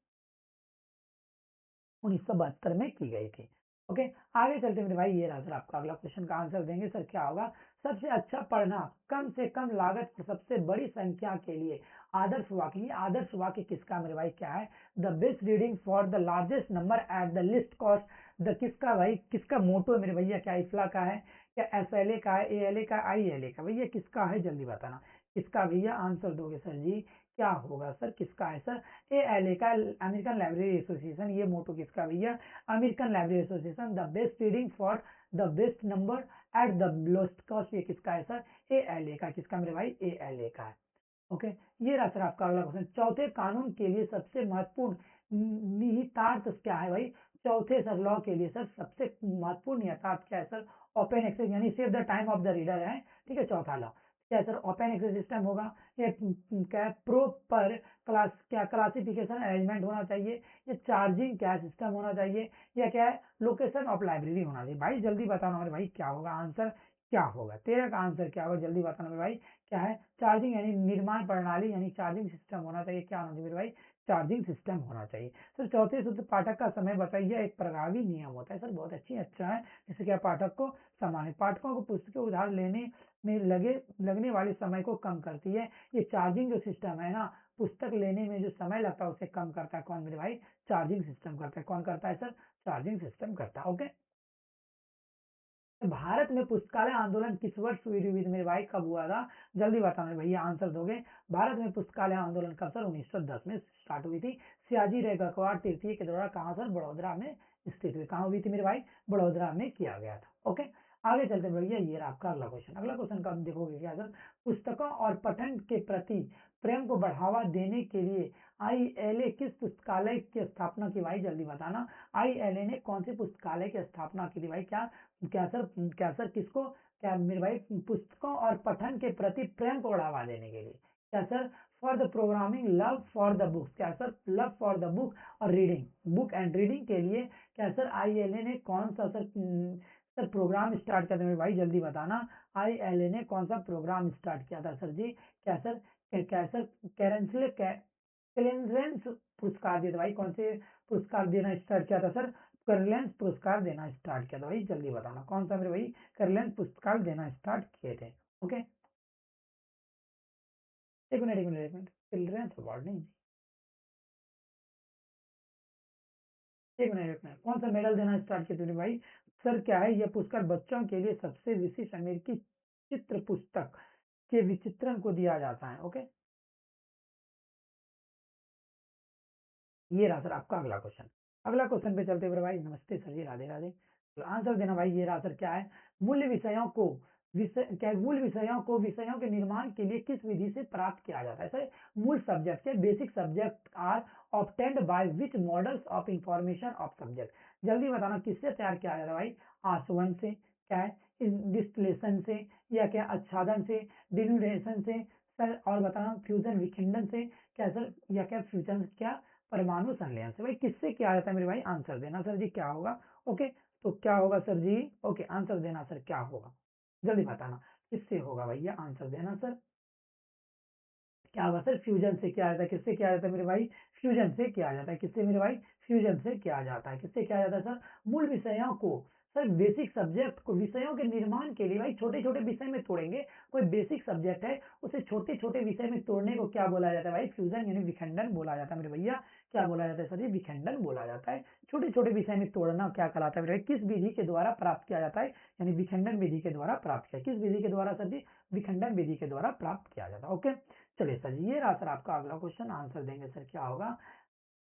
1972 में की गई थी। ओके, आगे चलते मेरे भाई। ये रहा सर आपका अगला क्वेश्चन का आंसर देंगे सर। क्या होगा? सबसे अच्छा पढ़ना कम से कम लागत पर सबसे बड़ी संख्या के लिए आदर्श वाक्य। ये आदर्श वाक्य किसका मेरे भाई? क्या है? The best reading for the largest number at the list cost. The किसका भाई? किसका मोटो है मेरे भैया? क्या इफ्ला का है? क्या SLA का है? ALA का? ILA का? भैया किसका है? जल्दी बताना। किसका भैया? आंसर दोगे सर जी, क्या होगा सर? किसका है सर? ALA का, अमेरिकन लाइब्रेरी एसोसिएशन। ये मोटो किसका भैया? American library association. The best reading for the best number at the lowest cost, ये किसका है सर? ALA का। किसका मेरे भाई? ALA का है। ओके, ये रहा सर आपका अगला क्वेश्चन। चौथे कानून के लिए सबसे महत्वपूर्ण निहितार्थ क्या है भाई? चौथे सर लॉ के लिए सर सबसे महत्वपूर्ण निहितार्थ क्या है सर? ओपन एक्सेस यानी save the time of the reader है, ठीक है, चौथा लॉ क्या है सर? ओपन एक्सेस सिस्टम होगा, ये क्या है? प्रॉपर क्लास क्या क्लासिफिकेशन अरेंजमेंट होना चाहिए, ये चार्जिंग क्या सिस्टम होना चाहिए, या क्या है? लोकेशन ऑफ लाइब्रेरी होना चाहिए। भाई जल्दी बताना मेरे भाई क्या होगा आंसर, क्या होगा तेरा का आंसर, क्या होगा जल्दी बताना मेरे भाई। क्या है? चार्जिंग यानी निर्माण प्रणाली यानी चार्जिंग सिस्टम होना चाहिए। क्या होना चाहिए मेरे भाई? चार्जिंग सिस्टम होना चाहिए। सर चौथे सूत्र पाठक का समय बताइए एक प्रभावी नियम होता है। सर बहुत अच्छा है, जिससे क्या पाठक को सामान्य पाठकों को पुस्तकें उधार लेने में लगने वाले समय को कम करती है। ये चार्जिंग जो सिस्टम है ना, पुस्तक लेने में जो समय लगता है उसे कम करता है। कौन मेरे भाई? चार्जिंग सिस्टम करता है। कौन करता है सर? चार्जिंग सिस्टम करता है। ओके, भारत में पुस्तकालय आंदोलन किस वर्ष शुरू हुई थी मेरे भाई? कब हुआ था? जल्दी बताना भैया, आंसर दोगे। भारत में पुस्तकालय आंदोलन कब सर? 1910 में स्टार्ट हुई थी। सयाजी रे गायकवाड़ तृतीय के द्वारा कहाँ सर? बड़ोदरा में स्थित हुई। कहाँ हुई थी मेरे भाई? बड़ोदरा में किया गया था। ओके, आगे चलते भैया, ये रहा आपका अगला क्वेश्चन। अगला क्वेश्चन का आप देखोगे क्या सर? पुस्तकों और पठन के प्रति प्रेम को बढ़ावा देने के लिए आईएलए किस पुस्तकालय की स्थापना की? भाई जल्दी बताना। आईएलए ने कौन से पुस्तकालय की स्थापना की थी भाई? क्या क्या सर किसको? क्या मेरे भाई? पुस्तकों और पठन के प्रति प्रेम को बढ़ावा देने के लिए। क्या sir? For the programming love for the book. क्या sir? Love for the book और रीडिंग, बुक एंड रीडिंग के लिए क्या सर आईएलए ने कौन सा सर सर प्रोग्राम स्टार्ट किया था मेरे भाई? जल्दी बताना। आईएलए ने कौन सा प्रोग्राम स्टार्ट किया था सर जी? क्या सर? क्या सर? कैरेंसले क्लेरेंस पुरस्कार दिए थे भाई। कौन से पुरस्कार देना स्टार्ट किया था सर? कर्लेंस पुरस्कार देना स्टार्ट किया था भाई। जल्दी बताना कौन सा मेरे भाई? कर्लेंस पुरस्कार देना स्टार्ट किए थे। ओके, एक मिनट चिल्ड्रेंस अवार्ड नहीं, एक मिनट कौन सा मेडल देना स्टार्ट किए थे मेरे भाई? सर क्या है? यह पुरस्कार बच्चों के लिए सबसे विशिष्ट अमेरिकी चित्र पुस्तक के विचित्रण को दिया जाता है। ओके, ये रहा सर आपका अगला क्वेश्चन। अगला क्वेश्चन पे चलते हुए भाई, नमस्ते सर जी, राधे राधे। तो आंसर देना भाई। ये रहा सर क्या है? मूल्य विषयों को मूल विषयों के निर्माण के लिए किस विधि से प्राप्त किया जाता है सर? मूल सब्जेक्ट है, basic subject are obtained by which models of information of subject. जल्दी बताना किससे तैयार किया जाता है भाई? आसवन से, क्या है? डिस्टिलेशन से, या क्या आच्छादन से, डिन्यूरेशन से सर, और बताना फ्यूजन विखंडन से, क्या सर? या क्या फ्यूजन क्या परमाणु संलयन से। भाई किससे क्या जाता है मेरे भाई? आंसर देना सर जी, क्या होगा? ओके, तो क्या होगा सर जी? ओके, आंसर देना सर, क्या होगा जल्दी बताना। किससे होगा भैया? आंसर देना सर, क्या होगा सर? फ्यूजन से किया जाता है। किससे किया जाता है मेरे भाई? फ्यूजन से किया जाता है। किससे मेरे भाई? फ्यूजन से किया जाता है। किससे किया जाता है सर? मूल विषयों को सर, बेसिक सब्जेक्ट को विषयों के निर्माण के लिए भाई छोटे छोटे विषय में तोड़ेंगे। कोई बेसिक सब्जेक्ट है, उसे छोटे छोटे विषय में तोड़ने को क्या बोला जाता है भाई? फ्यूजन यानी विखंडन बोला जाता है मेरे भैया। क्या बोला जाता है सर? ये विखंडन बोला जाता है। छोटे छोटे विषय में तोड़ना क्या कहलाता है मेरे भाई? किस विधि के द्वारा प्राप्त किया जाता है? यानी विखंडन विधि के द्वारा प्राप्त किया। किस विधि के द्वारा सर जी? विखंडन विधि के द्वारा प्राप्त किया जाता है। ओके, चलिए सर, ये रहा सर आपका अगला क्वेश्चन। आंसर देंगे सर, क्या होगा?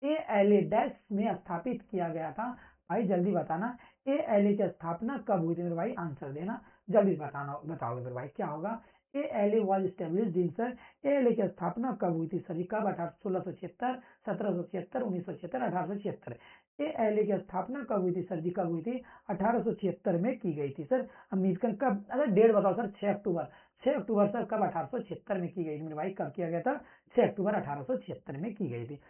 एएलए डैश में स्थापित किया गया था। भाई जल्दी बताना, एएलए की स्थापना कब हुई थी मेरे भाई? आंसर देना, जल्दी बताना, बताओगे मेरे भाई क्या होगा? ALA was established in sir, ALA की स्थापना कब हुई थी सर? कब? 1676, 1776, 1976, 1876। एएलए की स्थापना कब हुई थी सर जी? कब हुई थी? 1876 में की गई थी सर। अमेरिकन कब? अगर डेट बताओ सर। 6 अक्टूबर, 6 अक्टूबर सर कब? 1876 में की गई थी मेरे भाई। कब किया गया था? 6 अक्टूबर 1876 में की गई थी।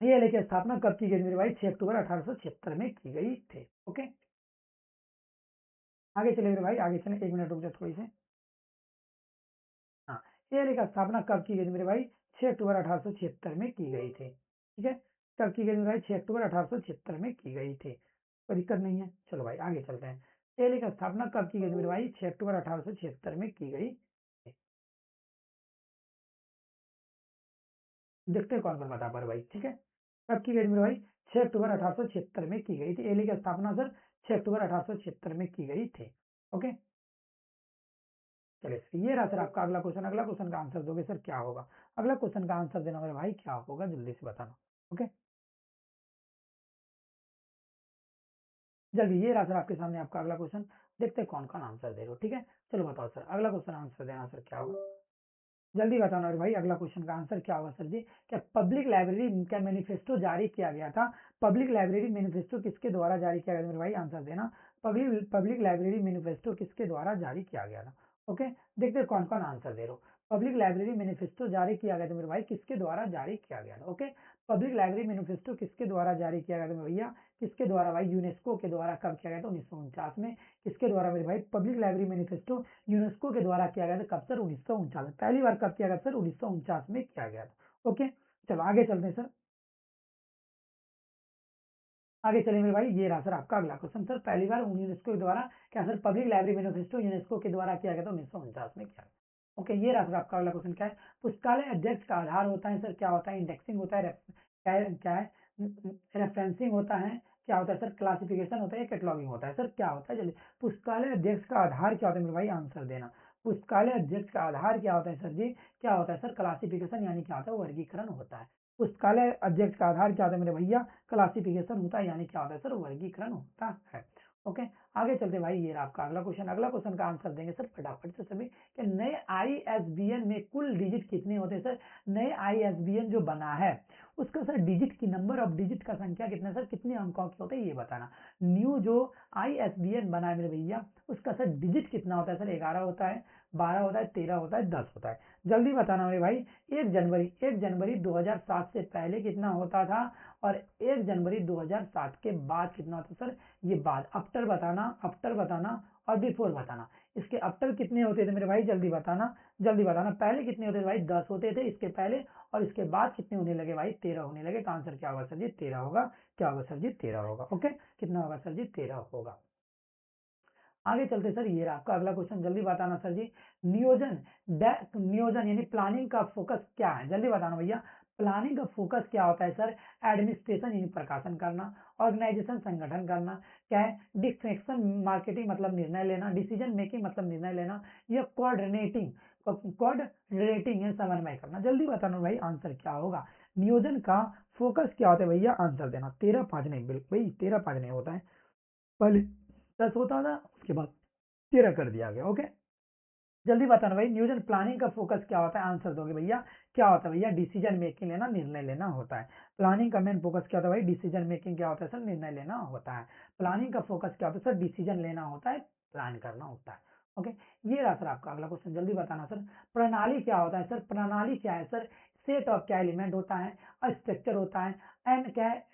ये की स्थापना कब की गई मेरे भाई? 6 अक्टूबर 1876 में की गई थी। ओके, आगे चले मेरे भाई, आगे चले। 1 मिनट रुक जाओ थोड़ी से। हाँ, ये का स्थापना कब की गई थी मेरे भाई? 6 अक्टूबर 1876 में की गई थी। ठीक है, कब की गई मेरे भाई? 6 अक्टूबर 1876 में की गई थी। कोई दिक्कत नहीं है। चलो भाई आगे चलते हैं। ये का स्थापना कब की गई थी मेरे भाई? 6 अक्टूबर 1876 में की गई थी। देखते हैं कौन कौन बता पा रहे भाई। ठीक है, कब की गई थी मेरे भाई? 6 अक्टूबर 1876 में की गई थी। एली की स्थापना सर 6 अक्टूबर 1876 में की गई थी। ओके, चलिए ये रहा सर आपका अगला क्वेश्चन। अगला क्वेश्चन का आंसर दोगे सर, क्या होगा? अगला क्वेश्चन का आंसर देना मेरे भाई, क्या होगा जल्दी से बताना। ओके, जल्दी, ये रहा सर आपके सामने आपका अगला क्वेश्चन। देखते हैं कौन कौन आंसर दे रहे हो। ठीक है, चलो बताओ सर, अगला क्वेश्चन आंसर देना सर, क्या होगा? जल्दी बताना मेरे भाई अगला क्वेश्चन का आंसर क्या होगा सर जी। क्या पब्लिक लाइब्रेरी का मैनिफेस्टो जारी किया गया था? पब्लिक लाइब्रेरी मैनिफेस्टो किसके द्वारा जारी किया गया था मेरे भाई? आंसर देना। पब्लिक पब्लिक लाइब्रेरी मैनिफेस्टो किसके द्वारा जारी किया गया था? ओके, देखते हैं कौन कौन आंसर दे रहे हो। पब्लिक लाइब्रेरी मैनिफेस्टो जारी किया गया था मेरे भाई, किसके द्वारा जारी किया गया था? ओके, पब्लिक लाइब्रेरी मैनिफेस्टो किसके द्वारा जारी किया गया था मेरे भैया? किसके द्वारा भाई? यूनेस्को के द्वारा कब किया गया था? 1949 में। किसके द्वारा मेरे भाई? पब्लिक लाइब्रेरी मैनिफेस्टो यूनेस्को के द्वारा किया गया था। कब सर? 1949 में। पहली बार कब किया गया सर? 1949 में किया गया था। ओके, चलो आगे चलते हैं सर। आगे चलिए मेरे भाई, ये रहा सर आपका अगला क्वेश्चन। सर पहली बार यूनेस्को के द्वारा क्या sir? Public library manifesto UNESCO के द्वारा किया गया था 1949 में किया गया। ओके, ये रहा सर आपका अगला क्वेश्चन। क्या है? पुस्तकालय अध्यक्ष का आधार होता है सर, क्या होता है? इंडेक्सिंग होता है, क्या है रेफरेंसिंग होता है, क्या होता है सर? क्लासिफिकेशन होता है, कैटलॉगिंग होता है सर, क्या होता है? जल्दी, पुस्तकालय अध्यक्ष का आधार क्या होता है मेरे भाई? आंसर देना। पुस्तकालय अध्यक्ष का आधार क्या होता है सर जी? क्या होता है सर? क्लासिफिकेशन, यानी क्या होता है? वर्गीकरण होता है। पुस्तकालय अध्यक्ष का आधार क्या होता है मेरे भैया? क्लासिफिकेशन होता है, यानी क्या होता है सर? वर्गीकरण होता है। ओके, आगे चलते भाई, ये रहा आपका अगला क्वेश्चन। अगला क्वेश्चन का आंसर देंगे सर फटाफट से सभी, कि नए आईएसबीएन में कुल डिजिट कितने होते हैं सर? नए आईएसबीएन जो बना है उसका सर डिजिट की, नंबर ऑफ डिजिट का संख्या कितना है सर? कितने अंकों के होते हैं ये बताना। न्यू जो आईएसबीएन बना है मेरे भैया, उसका सर डिजिट कितना होता है सर? 11 होता है, 12 होता है, 13 होता है, 10 होता है। जल्दी बताना मेरे भाई। 1 जनवरी 2007 से पहले कितना होता था, और 1 जनवरी 2007 के बाद कितना होता सर? ये बाद, आफ्टर बताना, आफ्टर बताना और बिफोर बताना। इसके आफ्टर कितने होते थे मेरे भाई? जल्दी बताना, जल्दी बताना। पहले कितने होते थे भाई? 10 होते थे इसके पहले, और इसके बाद कितने होने लगे भाई? 13 होने लगे। तो आंसर क्या होगा सर जी? 13 होगा। क्या होगा सर जी? 13 होगा। ओके, कितना होगा सर जी? 13 होगा। आगे चलते सर, ये रहा आपका अगला क्वेश्चन। जल्दी बताना सर जी। नियोजन, नियोजन यानी प्लानिंग का फोकस क्या है? जल्दी बताना भैया। प्लानिंग का फोकस क्या होता है सर? एडमिनिस्ट्रेशन यानी प्रशासन करना, ऑर्गेनाइजेशन संगठन करना, क्या है? डिस्ट्रैक्शन मार्केटिंग मतलब निर्णय लेना, डिसीजन मेकिंग मतलब निर्णय लेना, या कोऑर्डिनेटिंग, कोऑर्डिनेटिंग या समन्वय करना। जल्दी बताना भाई, आंसर क्या होगा? नियोजन का फोकस क्या होता है भैया? आंसर देना। 13 5 नहीं, बिल्कुल भाई 13 5 नहीं होता है। पहले 10 होता था, उसके बाद 13 कर दिया गया। ओके, जल्दी बताना भाई, न्यूजन प्लानिंग का फोकस क्या होता है? आंसर दोगे भैया। क्या होता है भैया? डिसीजन मेकिंग लेना, निर्णय लेना होता है। प्लानिंग का मेन फोकस क्या होता है भाई? Decision making. क्या होता है सर? निर्णय लेना होता है। प्लानिंग का फोकस क्या होता है सर? डिसीजन लेना होता है, प्लान करना होता है। ओके, ये रहा सर आपका अगला क्वेश्चन। जल्दी बताना सर। प्रणाली क्या होता है सर? प्रणाली क्या है सर? सेट ऑफ क्या एलिमेंट होता है, स्ट्रक्चर होता है, एंड क्या है?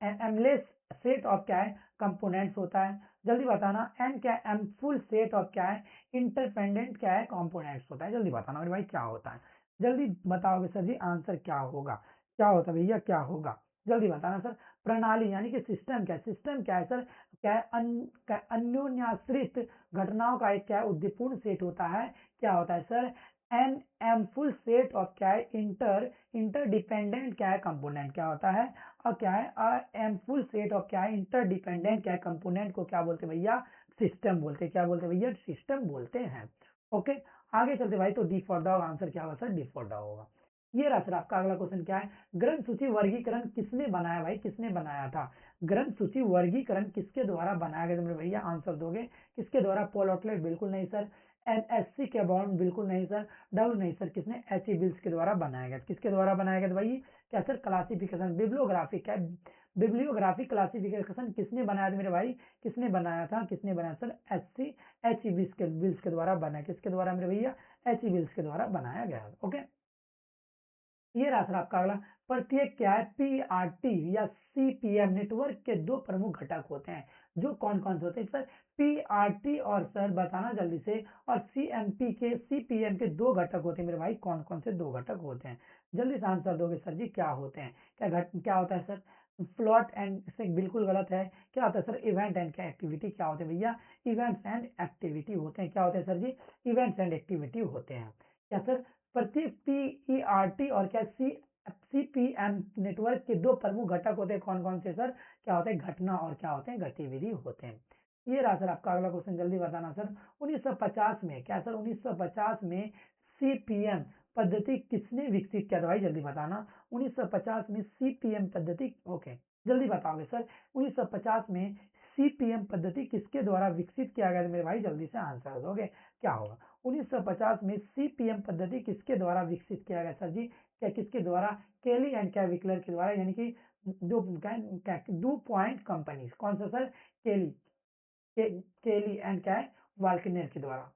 एमलेस सेट ऑफ क्या है? कंपोनेंट्स होता है। जल्दी बताना। एंड क्या है? एम फुल सेट ऑफ क्या है? इंटरपेंडेंट क्या है? कंपोनेंट्स होता है। जल्दी बताना मेरे भाई, क्या होता है? जल्दी बताओगे सर जी, आंसर क्या होगा? क्या होता है भैया? क्या होगा? जल्दी बताना सर। प्रणाली यानी कि सिस्टम क्या है? सिस्टम क्या है सर? क्या है? क्या है? अन्योन्याश्रित घटनाओं का एक क्या है? उद्देपूर्ण सेट होता है। क्या होता है sir? N M full set of क्या है? इंटरडिपेंडेंट क्या है? कंपोनेंट क्या होता है? और क्या है? एम फुल सेट ऑफ क्या है? इंटरडिपेंडेंट क्या है? कंपोनेंट को क्या बोलते हैं भैया? सिस्टम बोलते हैं। क्या बोलते हैं भैया? सिस्टम बोलते हैं। ओके, आगे चलते भाई। तो डी फॉर डॉग, आंसर क्या होगा सर? डी फॉर डॉग होगा। ये रहा सर आपका अगला क्वेश्चन। क्या है? ग्रंथ सूची वर्गीकरण किसने बनाया भाई? किसने बनाया था? ग्रंथ सूची वर्गीकरण किसके द्वारा बनाया गया? मेरे भैया आंसर दोगे। किसके द्वारा? पॉल आउटलेट बिल्कुल नहीं सर। एनएससी के बॉन्ड बिल्कुल नहीं सर। डब्ल्यू नहीं सर। किसने? एच ई बिल्स के द्वारा बनाया गया। किसके द्वारा बनाया गया भाई? क्या सर? Classification, bibliography. क्या? बिब्लियोग्राफी क्लासिफिकेशन किसने बनाया था मेरे भाई? किसने बनाया था? किसने बनाया सर? एच ई बिल्स के द्वारा बनाया। किसके द्वारा मेरे भैया? एच ई बिल्स के द्वारा बनाया गया। ओके, ये रहा सर आपका अगला। प्रत्येक क्या है? पीआरटी या सीपीएम नेटवर्क के दो प्रमुख घटक होते हैं, जो कौन कौन से होते हैं सर? पीआरटी और सर बताना जल्दी से, और सीएमपी के, सीपीएम के दो घटक होते हैं मेरे भाई। कौन कौन से दो घटक होते हैं? जल्दी से आंसर दोगे सर जी। क्या होते हैं? क्या होता है सर? प्लॉट एंड से बिल्कुल गलत है। क्या होता है सर? इवेंट एंड क्या एक्टिविटी। क्या होते हैं भैया? इवेंट्स एंड एक्टिविटी होते हैं। क्या होते हैं sir ji? Events and activity होते हैं। क्या सर? प्रत्येक पीईआरटी और क्या सीपीएम नेटवर्क के दो प्रमुख घटक होते हैं। कौन कौन से सर? क्या होते हैं? घटना और क्या होते हैं? गतिविधि होते हैं। ये रहा सर आपका अगला क्वेश्चन। जल्दी बताना सर। 1950 में क्या सर? 1950 में सीपीएम पद्धति किसने विकसित किया था भाई? जल्दी बताना। 1950 में सीपीएम पद्धति। ओके, जल्दी बताओगे सर। 1950 में सीपीएम पद्धति किसके द्वारा विकसित किया गया था मेरे भाई? जल्दी से आंसर दोगे क्या होगा? 1950 में सीपीएम पद्धति किसके द्वारा विकसित किया गया सर जी? क्या किसके द्वारा? केली एंड कैविकलर के द्वारा, यानी कि डू पॉइंट कंपनीज। कौन सा सर? केली केली एंड क्या वाल्कनर के द्वारा,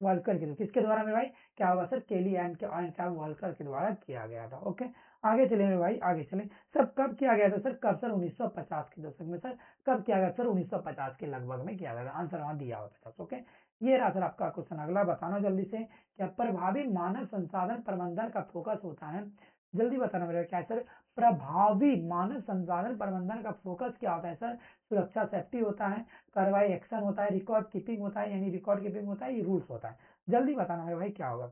वाल्कर के, किसके द्वारा मेरे भाई? क्या होगा सर? केली एंड क्या वाल्कर के द्वारा किया गया था। ओके, आगे चले मेरे भाई, आगे चले। सब कब किया गया था सर? कब सर? 1950 के दशक में सर। कब किया गया सर? 1950 के लगभग में किया गया था। आंसर वहां दिया हुआ 50। ओके, ये रहा सर आपका क्वेश्चन। अगला बताना जल्दी से। क्या प्रभावी मानव संसाधन प्रबंधन का फोकस होता है? जल्दी बताना मेरे, क्या है सर? प्रभावी मानव संसाधन प्रबंधन का फोकस क्या होता है सर? सुरक्षा सेफ्टी होता है, कार्रवाई एक्शन होता है, रिकॉर्ड कीपिंग होता है, यानी रिकॉर्ड कीपिंग होता है, ये रूल्स होता है। जल्दी बताना मेरे भाई क्या होगा?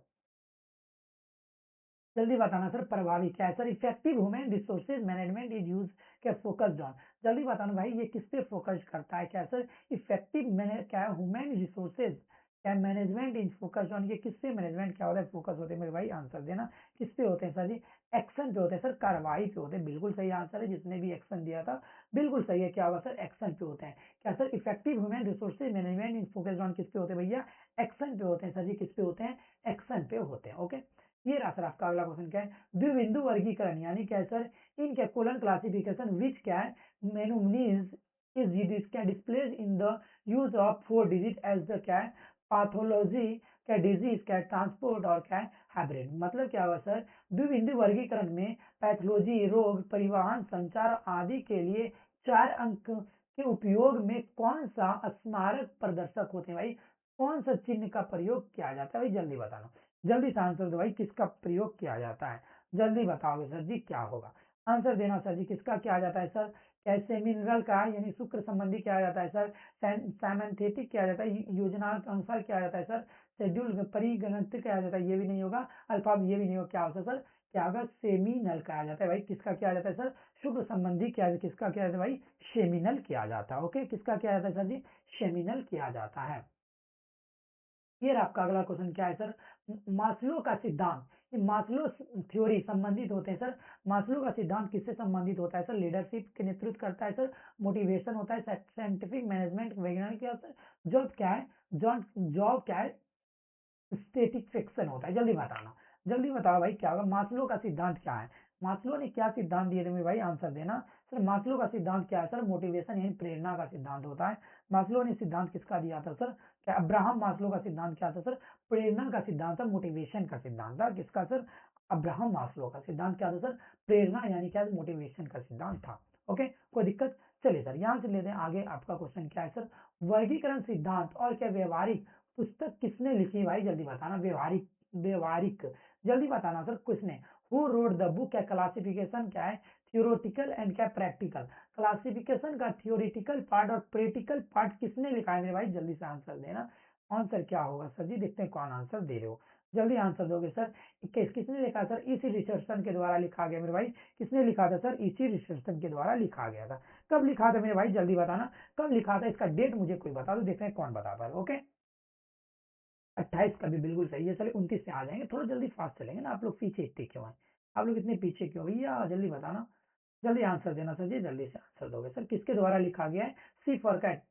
जल्दी बताना सर। प्रभावी क्या है sir? Effective human resources management is use क्या फोकस्ड ऑन। जल्दी बताना भाई, ये किस पे फोकस करता है? क्या सर? इफेक्टिव क्या है? ह्यूमन रिसोर्सेज क्या मैनेजमेंट इज फोकस्ड ऑन। ये किस पे मैनेजमेंट क्या होता है? फोकस होते हैं मेरे भाई। आंसर देना। किस पे होते हैं सर जी? एक्शन पे होते हैं सर, कार्रवाई पे होते हैं। बिल्कुल सही आंसर है, जिसने भी एक्शन दिया था बिल्कुल सही है। क्या होगा सर? एक्शन पे होते हैं। क्या sir? Effective human resources management is focused on किस पे होते हैं भैया? एक्शन पे होते हैं सर जी। किस पे होते हैं? एक्शन पे होते हैं। ओके, ये रहा सर आपका अगला क्वेश्चन। क्या है? द्विबिंदु वर्गीकरण यानी क्या है सर? इन क्या कोलन क्लासिफिकेशन विच क्या है? मेनूमनीज इज क्या displace in the use of 4 digit as the क्या है? पैथोलॉजी क्या, डिजीज क्या, ट्रांसपोर्ट और क्या है? हाइब्रिड। मतलब क्या हुआ सर? द्विबिंदु वर्गीकरण में पैथोलॉजी, रोग, परिवहन, संचार आदि के लिए 4 अंक के उपयोग में कौन सा स्मारक प्रदर्शक होते हैं भाई? कौन सा चिन्ह का प्रयोग किया जाता है भाई? जल्दी बताना। जल्दी से आंसर दो भाई, किसका प्रयोग किया जाता है? जल्दी बताओगे सर जी क्या होगा? आंसर देना सर जी। किसका किया जाता है सर? क्या सेमिनरल का यानी शुक्र संबंधी किया जाता है सर? साइमेंथेटिक किया जाता है, योजना के अनुसार किया जाता है सर? शेड्यूल परिगणित किया जाता है, ये भी नहीं होगा। अल्फा ये भी नहीं होगा। क्या होता है सर? क्या होगा? सेमिनल कहा जाता है भाई। किसका किया जाता है सर? शुक्र संबंधी किया, किसका किया जाता है भाई? सेमिनल किया जाता है। ओके, किसका किया जाता है सर जी? सेमिनल किया जाता है। ये रहा आपका अगला क्वेश्चन। क्या है सर? मास्लो का सिद्धांत, ये मास्लो थ्योरी संबंधित होते हैं सर। मास्लो का सिद्धांत किससे संबंधित होता है सर? लीडरशिप के नेतृत्व करता है सर, मोटिवेशन होता है, साइंटिफिक मैनेजमेंट वैज्ञानिक क्या होता है, जॉब क्या है, जॉब क्या है, स्टेटिस्फेक्शन होता है। जल्दी बताना। जल्दी बताओ भाई क्या होगा? मास्लो का सिद्धांत क्या है? मास्लो ने क्या सिद्धांत दिए थे मेरे भाई? आंसर देना सर। मास्लो का सिद्धांत क्या है सर? मोटिवेशन यानी प्रेरणा का सिद्धांत होता है। मास्लो ने सिद्धांत किसका दिया था सर? क्या अब्राहम मास्लो का सिद्धांत क्या था सर? प्रेरणा का सिद्धांत था, मोटिवेशन का सिद्धांत था। किसका सर? अब्राहम मास्लो का सिद्धांत क्या था सर? प्रेरणा यानी क्या? मोटिवेशन का सिद्धांत था। ओके, कोई दिक्कत? चलिए सर, यहां से लेते हैं आगे। आपका क्वेश्चन क्या है सर? वर्गीकरण सिद्धांत और क्या व्यवहारिक पुस्तक किसने लिखी भाई? जल्दी बताना। व्यवहारिक, व्यवहारिक, जल्दी बताना सर। किसने? हु रोड द बुक क्या क्लासिफिकेशन क्या है? थियोरेटिकल एंड क्या प्रैक्टिकल। क्लासिफिकेशन का थियोरेटिकल पार्ट और प्रैक्टिकल पार्ट किसने लिखा है मेरे भाई? जल्दी से आंसर देना। आंसर क्या होगा सर जी? देखते हैं कौन आंसर दे रहे हो। जल्दी आंसर दोगे सर। किसने लिखा सर? इसी रिचर्डसन के द्वारा लिखा गया मेरे भाई। किसने लिखा था सर? इसी रिचर्डसन के द्वारा लिखा गया था। कब लिखा था मेरे भाई? जल्दी बताना। कब लिखा था? इसका डेट मुझे कोई बता दो, देखते हैं कौन बताता है। ओके, 28 का भी बिल्कुल सही है। चलिए 29 से आ जाएंगे। थोड़ा जल्दी फास्ट चलेंगे ना। आप लोग पीछे इतने क्यों हैं? आप लोग इतने पीछे क्यों भैया? जल्दी बताना। जल्दी आंसर देना सर जी। जल्दी से आंसर दोगे सर। किसके द्वारा लिखा गया है? सी फॉर कैट।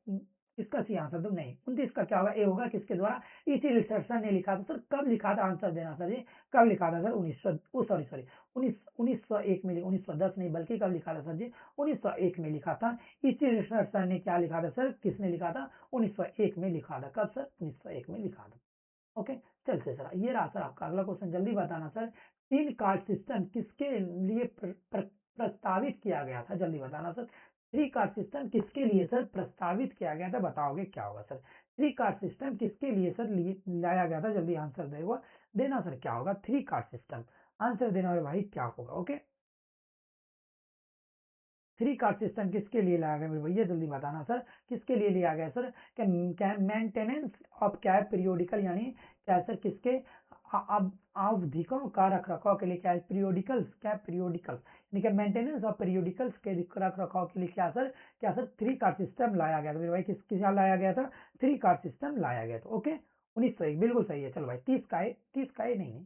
इसका सी आंसर दो। नहीं, 29 का क्या होगा? ए होगा। किसके द्वारा? इसी रिचर्डसन ने लिखा था सर। कब लिखा था? आंसर देना सर जी। कब लिखा था सर? 1900 सॉरी सॉरी 1901 में। 1910 नहीं, बल्कि कब लिखा था सर जी? 1901 में लिखा था। इसी रिचर्डसन ने क्या लिखा था सर? किसने लिखा था? 1901 में लिखा था। कब सर? 1901 में लिखा था। ओके, चलते सर। ये रहा सर आपका अगला क्वेश्चन। जल्दी बताना सर। 3 कार्ड सिस्टम किसके लिए प्रस्तावित किया गया था? जल्दी बताना सर। 3 कार्ड सिस्टम किसके लिए सर प्रस्तावित किया गया था? बताओगे क्या होगा सर? 3 कार्ड सिस्टम किसके लिए सर लाया गया था? जल्दी आंसर देना सर। क्या होगा? 3 कार्ड सिस्टम। आंसर देना है भाई, क्या होगा? ओके, 3 कार्ड सिस्टम किसके लिए लाया गया मेरे भैया? जल्दी बताना सर। किसके लिए लिया गया सर? क्या मेंटेनेंस ऑफ क्या है? पीरियोडिकल यानी क्या सर? किसके अब आवधिकों का रख रखाव के लिए क्या है? पीरियोडिकल्स क्या? पीरियोडिकल्स यानी कि मेंटेनेंस ऑफ पीरियोडिकल्स के रख रखाव के लिए क्या सर? क्या सर? 3 कार्ड सिस्टम लाया गया था मेरे भाई। किस लाया गया था? 3 कार्ड सिस्टम लाया गया था। ओके, 1901 बिल्कुल सही है। चलो भाई, 30 का है, 30 का है नहीं, नहीं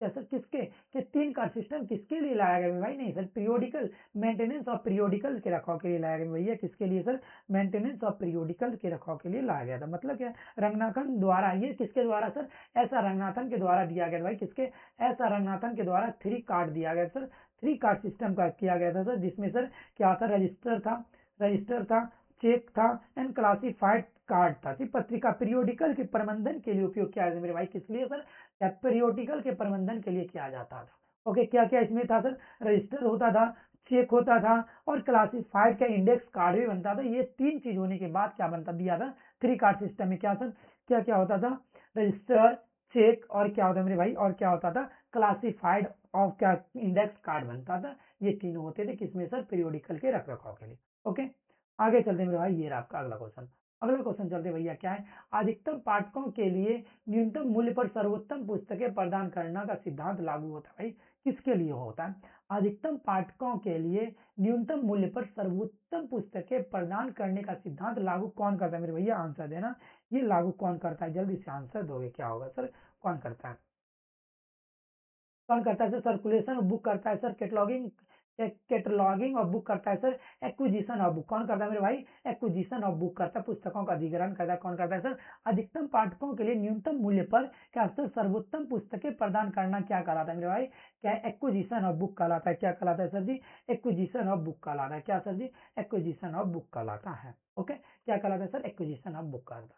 क्या सर किसके कि 3 कार्ड सिस्टम किसके लिए लाया गया भाई? नहीं सर, पीरियोडिकल मेंटेनेंस और पीरियोडिकल के रखरखाव के लिए लाया गया भैया। किसके लिए सर? मेंटेनेंस और पीरियोडिकल के रखरखाव के लिए लाया गया था। मतलब क्या, रंगनाथन द्वारा, ये किसके द्वारा सर? ऐसा रंगनाथन के द्वारा दिया गया था भाई। किसके? ऐसा रंगनाथन के द्वारा 3 कार्ड दिया गया सर। 3 कार्ड सिस्टम का किया गया था सर, जिसमें सर क्या था? रजिस्टर था, चेक था एंड क्लासिफाइड कार्ड था। पत्रिका पीरियोडिकल के प्रबंधन के लिए उपयोग किया जाता है मेरे भाई। किस लिए सर? पीरियोडिकल के प्रबंधन के लिए किया जाता था। ओके, क्या क्या इसमें था सर? रजिस्टर होता था, चेक होता था और क्लासिफाइड का इंडेक्स कार्ड भी बनता था। ये 3 चीज होने के बाद क्या बनता दिया था? 3 कार्ड सिस्टम में क्या सर, क्या क्या होता था? रजिस्टर, चेक और क्या होता मेरे भाई, और क्या होता था? क्लासिफाइड और क्या इंडेक्स कार्ड बनता था। ये तीनों होते थे किसमें सर? पीरियोडिकल के रख रखाव के लिए। ओके, आगे चलते मेरे भाई, ये रहा आपका अगला क्वेश्चन। अगला क्वेश्चन चलते भैया, क्या है? अधिकतम पाठकों के लिए न्यूनतम मूल्य पर सर्वोत्तम पुस्तकें प्रदान करना का सिद्धांत लागू होता है भाई। किसके लिए होता है? अधिकतम पाठकों के लिए न्यूनतम मूल्य पर सर्वोत्तम पुस्तकें प्रदान करने का सिद्धांत लागू कौन करता है मेरे भैया? आंसर देना। ये लागू कौन करता है? जल्दी से आंसर दोगे, क्या होगा सर? कौन करता है? कौन करता है सर? सर्कुलेशन ऑफ बुक करता है सर। कैटलॉगिंग ऑफ बुक करता है सर। एक्विजिशन ऑफ बुक कौन करता है मेरे भाई? एक्विजिशन ऑफ बुक करता है, पुस्तकों का अधिग्रहण करता है। कौन करता है सर? अधिकतम पाठकों के लिए न्यूनतम मूल्य पर क्या सर सर्वोत्तम पुस्तकें प्रदान करना क्या कहलाता है मेरे भाई? क्या? एक्विजिशन ऑफ बुक कहलाता है। क्या कहलाता है sir ji? Acquisition of book कहलाता है। क्या sir ji? Acquisition of book कहलाता है। ओके, क्या कहलाता है सर? एक्विजिशन ऑफ बुक कहलाता है।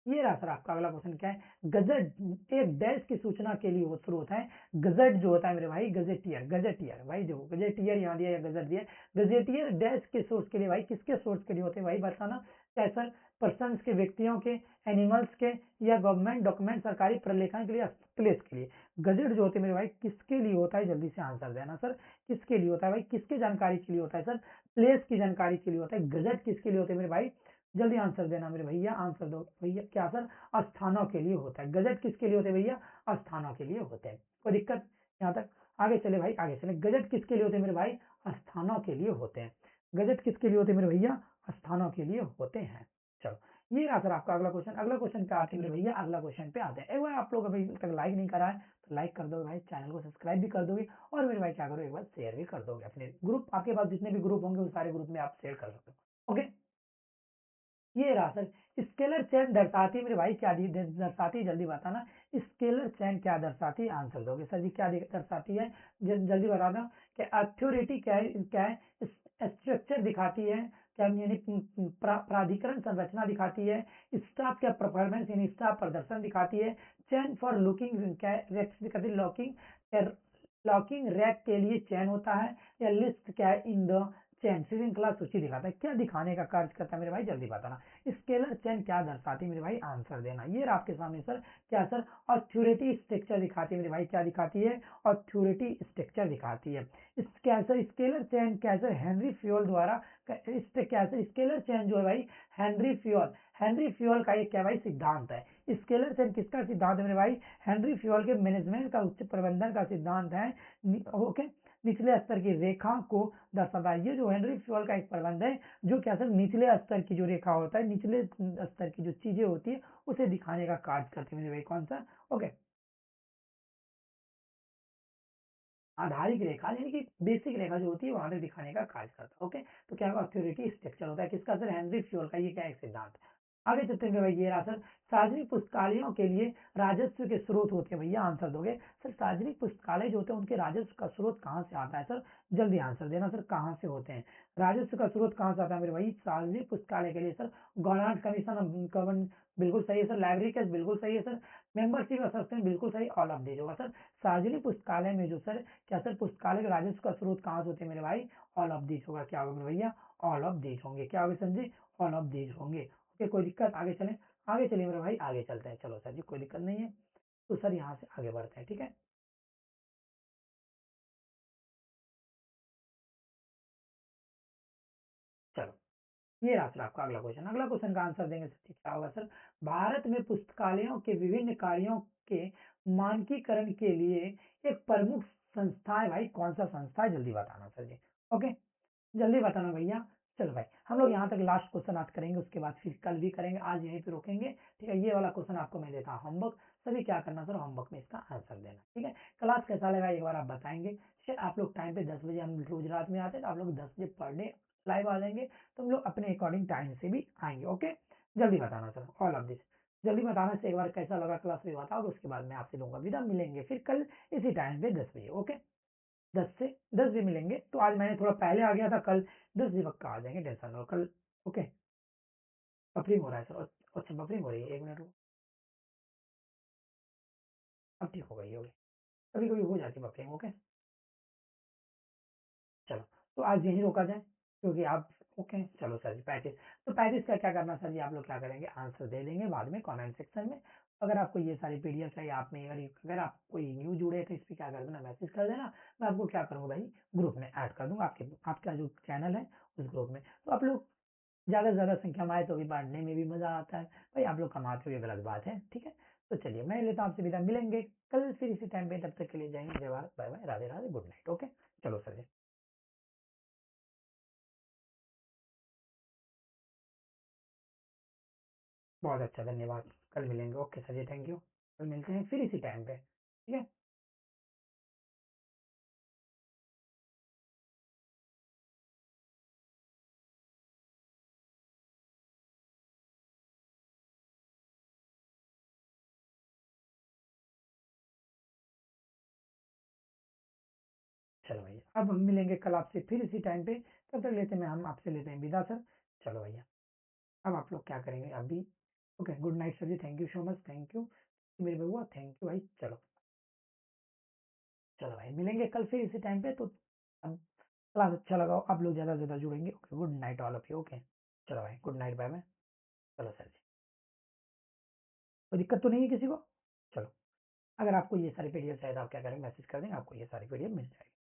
ये रहा सर आपका अगला क्वेश्चन, क्या है? गजट एक डैश की सूचना के लिए वो स्रोत है। गजट जो होता है मेरे भाई, गजेटियर भाई, देखो गजेटियर यहाँ दिया या गजट दिया। गजेटियर डैश के सोर्स के लिए भाई, किसके सोर्स के लिए होते हैं भाई बताना? क्या सर? पर्सन के, व्यक्तियों के, एनिमल्स के या गवर्नमेंट डॉक्यूमेंट, सरकारी प्रलेखन के लिए, प्लेस के लिए। गजट जो होते हैं मेरे भाई किसके लिए होता है? जल्दी से आंसर देना सर। किसके लिए होता है भाई? किसके जानकारी के लिए होता है सर? प्लेस की जानकारी के लिए होता है। गजट किसके लिए होते हैं मेरे भाई? जल्दी आंसर देना मेरे भैया, आंसर दो भैया। क्या सर? स्थानों के लिए होता है। गजट किसके लिए होते हैं भैया? स्थानों के लिए होते हैं। कोई दिक्कत यहाँ तक? आगे चले भाई, आगे चले। गजट किसके लिए होते हैं मेरे भाई? स्थानों के लिए होते हैं। गजट किसके लिए होते हैं मेरे भैया? स्थानों के लिए होते हैं। चलो, ये रहा सर आपका अगला क्वेश्चन। अगला क्वेश्चन पे आते हैं मेरे भैया, अगला क्वेश्चन पे आते हैं। एक बार आप लोग अभी तक लाइक नहीं करा है तो लाइक कर दो भाई, चैनल को सब्सक्राइब भी कर दोगे और मेरे भाई क्या करो, एक बार शेयर भी कर दोगे अपने ग्रुप, आपके पास जितने भी ग्रुप होंगे उस सारे ग्रुप में आप शेयर कर सकते हो। ओके, ये रहा सर। स्केलर चेन दर्शाती है मेरे भाई, क्या दर्शाती है? जल्दी बताना। स्केलर चेन क्या दर्शाती है? आंसर दोगे सर जी, क्या दर्शाती है? जल्दी बता दो। कि अथॉरिटी क्या है? क्या है? स्ट्रक्चर दिखाती है। क्या यानी प्राधिकरण संरचना दिखाती है। स्टाफ क्या? परफॉर्मेंस यानी स्टाफ प्रदर्शन दिखाती है। चेन फॉर लुकिंग क्या दिखाती है? लॉकिंग, लॉकिंग रैक के लिए चेन होता है। या लिस्ट क्या है? इन द चेन, श्रृंखला सूची दिखाता है। क्या दिखाने का कार्य करता है मेरे भाई? जल्दी बताना। स्केलर चेन क्या दर्शाती है मेरे भाई? आंसर देना। ये रहा आपके सामने सर, क्या सर? अथॉरिटी स्ट्रक्चर दिखाती है मेरे भाई। क्या दिखाती है? अथॉरिटी स्ट्रक्चर दिखाती है। क्या सर? स्केलर चेन क्या सर? हेनरी फ्यूल द्वारा क्या सर? स्केलर चेन जो है भाई, हेनरी फ्यूल का एक क्या भाई सिद्धांत है। स्केलर चेन किसका सिद्धांत है मेरे भाई? हेनरी फ्यूल के मैनेजमेंट का, उच्च प्रबंधन का सिद्धांत है। ओके, निचले स्तर की रेखा को दर्शाता है। ये जो हेनरी फ्यूल का एक प्रबंध है, जो क्या सर निचले स्तर की जो रेखा होता है, निचले स्तर की जो चीजें होती है उसे दिखाने का कार्य करते हैं मेरे भाई। कौन सा? ओके, आधारिक रेखा यानी कि बेसिक रेखा जो होती है वहां तक दिखाने का कार्य करता है। ओके, तो क्या अथॉरिटी स्ट्रक्चर होता है किसका सर? हेनरी फ्यूल का। ये क्या एक सिद्धांत है। आगे चलते हैं भाई, ये रहा सर। सार्वजनिक पुस्तकालयों के लिए राजस्व के स्रोत होते हैं भैया। आंसर दोगे सर। सार्वजनिक पुस्तकालय जो होते हैं उनके राजस्व का स्रोत कहाँ से आता है सर? जल्दी आंसर देना सर, कहाँ से होते हैं? राजस्व का स्रोत कहाँ से आता है मेरे भाई? सार्वजनिक पुस्तकालय के लिए सर गवर्नमेंट कमीशन, बिल्कुल सही है सर। लाइब्रेरी कैश, बिल्कुल सही है सर। मेंबरशिप सब्सक्रिप्शन, बिल्कुल सही। ऑल ऑफ दीज होगा सर। सार्वजनिक पुस्तकालय में जो सर क्या सर पुस्तकालय के राजस्व का स्रोत कहाँ से होते हैं मेरे भाई? ऑल ऑफ दीज होगा। क्या होगा मेरे भैया? ऑल ऑफ दीज होंगे। क्या होगा संजय? ऑल ऑफ दीज होंगे। ओके, कोई दिक्कत? आगे चलें, आगे चलिए मेरे भाई, आगे चलते हैं। चलो सर जी, कोई दिक्कत नहीं है। तो सर यहाँ से आगे बढ़ते हैं, ठीक है? चलो, ये रहा सर आपका अगला क्वेश्चन। अगला क्वेश्चन का आंसर देंगे सर, क्या होगा सर? भारत में पुस्तकालयों के विभिन्न कार्यों के मानकीकरण के लिए एक प्रमुख संस्था है भाई। कौन सा संस्था है? जल्दी बताना सर जी। ओके, जल्दी बताना भैया। चलो भाई, हम लोग यहाँ तक लास्ट क्वेश्चन आज करेंगे, उसके बाद फिर कल भी करेंगे, आज यहीं पे रोकेंगे। ठीक है, ये वाला क्वेश्चन आपको मैं देता हूँ होमवर्क। सभी क्या करना सर, होमवर्क में इसका आंसर देना, ठीक है। क्लास कैसा लगा एक बार आप बताएंगे। ठीक है, आप लोग टाइम पे 10 बजे, हम रोज रात में आते हैं तो आप लोग 10 बजे पर डे लाइव आ जाएंगे, तो हम लोग अपने अकॉर्डिंग टाइम से भी आएंगे, ओके। जल्दी बताना सर, ऑल ऑफ दिस। जल्दी बताना से एक बार कैसा लगा क्लास में बताओ, उसके बाद मैं आपसे लूंगा विदा, मिलेंगे फिर कल इसी टाइम पे 10 बजे, ओके। 10 से 10 बजे मिलेंगे, तो आज मैंने थोड़ा पहले आ गया था, कल 10 बजे पक्का आ जाएंगे, टेंशन लो कल, ओके। बफरिंग हो रहा है सर, अच्छा बफरिंग हो रही है, 1 मिनट रुको। अब ठीक हो गई होगी, कभी कभी हो जाती है बफरिंग, ओके। चलो, तो आज यहीं रोका जाए, क्योंकि आप, ओके चलो सर जी 35। तो 35 का क्या करना सर जी, आप लोग क्या करेंगे, आंसर दे देंगे बाद में कमेंट सेक्शन में। अगर आपको ये सारी पीडीएफ चाहिए, आप में अगर आप कोई न्यू जुड़े तो इस पर क्या कर देना, मैसेज कर देना। मैं आपको क्या करूँगा भाई, ग्रुप में ऐड कर दूंगा, आपका जो चैनल है उस ग्रुप में। तो आप लोग ज़्यादा से ज़्यादा संख्या में आए तो भी बांटने में भी मज़ा आता है। भाई आप लोग कमाते हो ये गलत बात है, ठीक है। तो चलिए मैं लेता हूँ आपसे विदा, मिलेंगे कल फिर इसी टाइम पे, तब तक के लिए जय हिंद, जय Bharat, bye bye, Radhe Radhe, good night, okay. चलो सर जी, बहुत अच्छा, धन्यवाद। कल मिलेंगे, okay sir ji, thank you. कल मिलते हैं फिर इसी टाइम पे, ठीक है। चलो भैया, अब हम मिलेंगे कल आपसे फिर इसी टाइम पे, तब तक लेते हैं, हम आपसे लेते हैं विदा सर। चलो भैया, अब आप लोग क्या करेंगे अभी, okay, good night sir ji, thank you so much, thank you मेरे बउआ, थैंक यू भाई। चलो, चलो भाई मिलेंगे कल फिर इसी टाइम पे, तो अब क्लास अच्छा लगा हो, आप लोग ज़्यादा से ज़्यादा जुड़ेंगे, okay, good night all of you, okay. चलो भाई, गुड नाइट, बाय बाय। चलो सर जी, कोई दिक्कत तो नहीं है किसी को। चलो, अगर आपको ये सारी पीडीएफ चाहिए तो आप क्या करेंगे, मैसेज कर देंगे, आपको ये सारी पीडीएफ मिल जाएगी।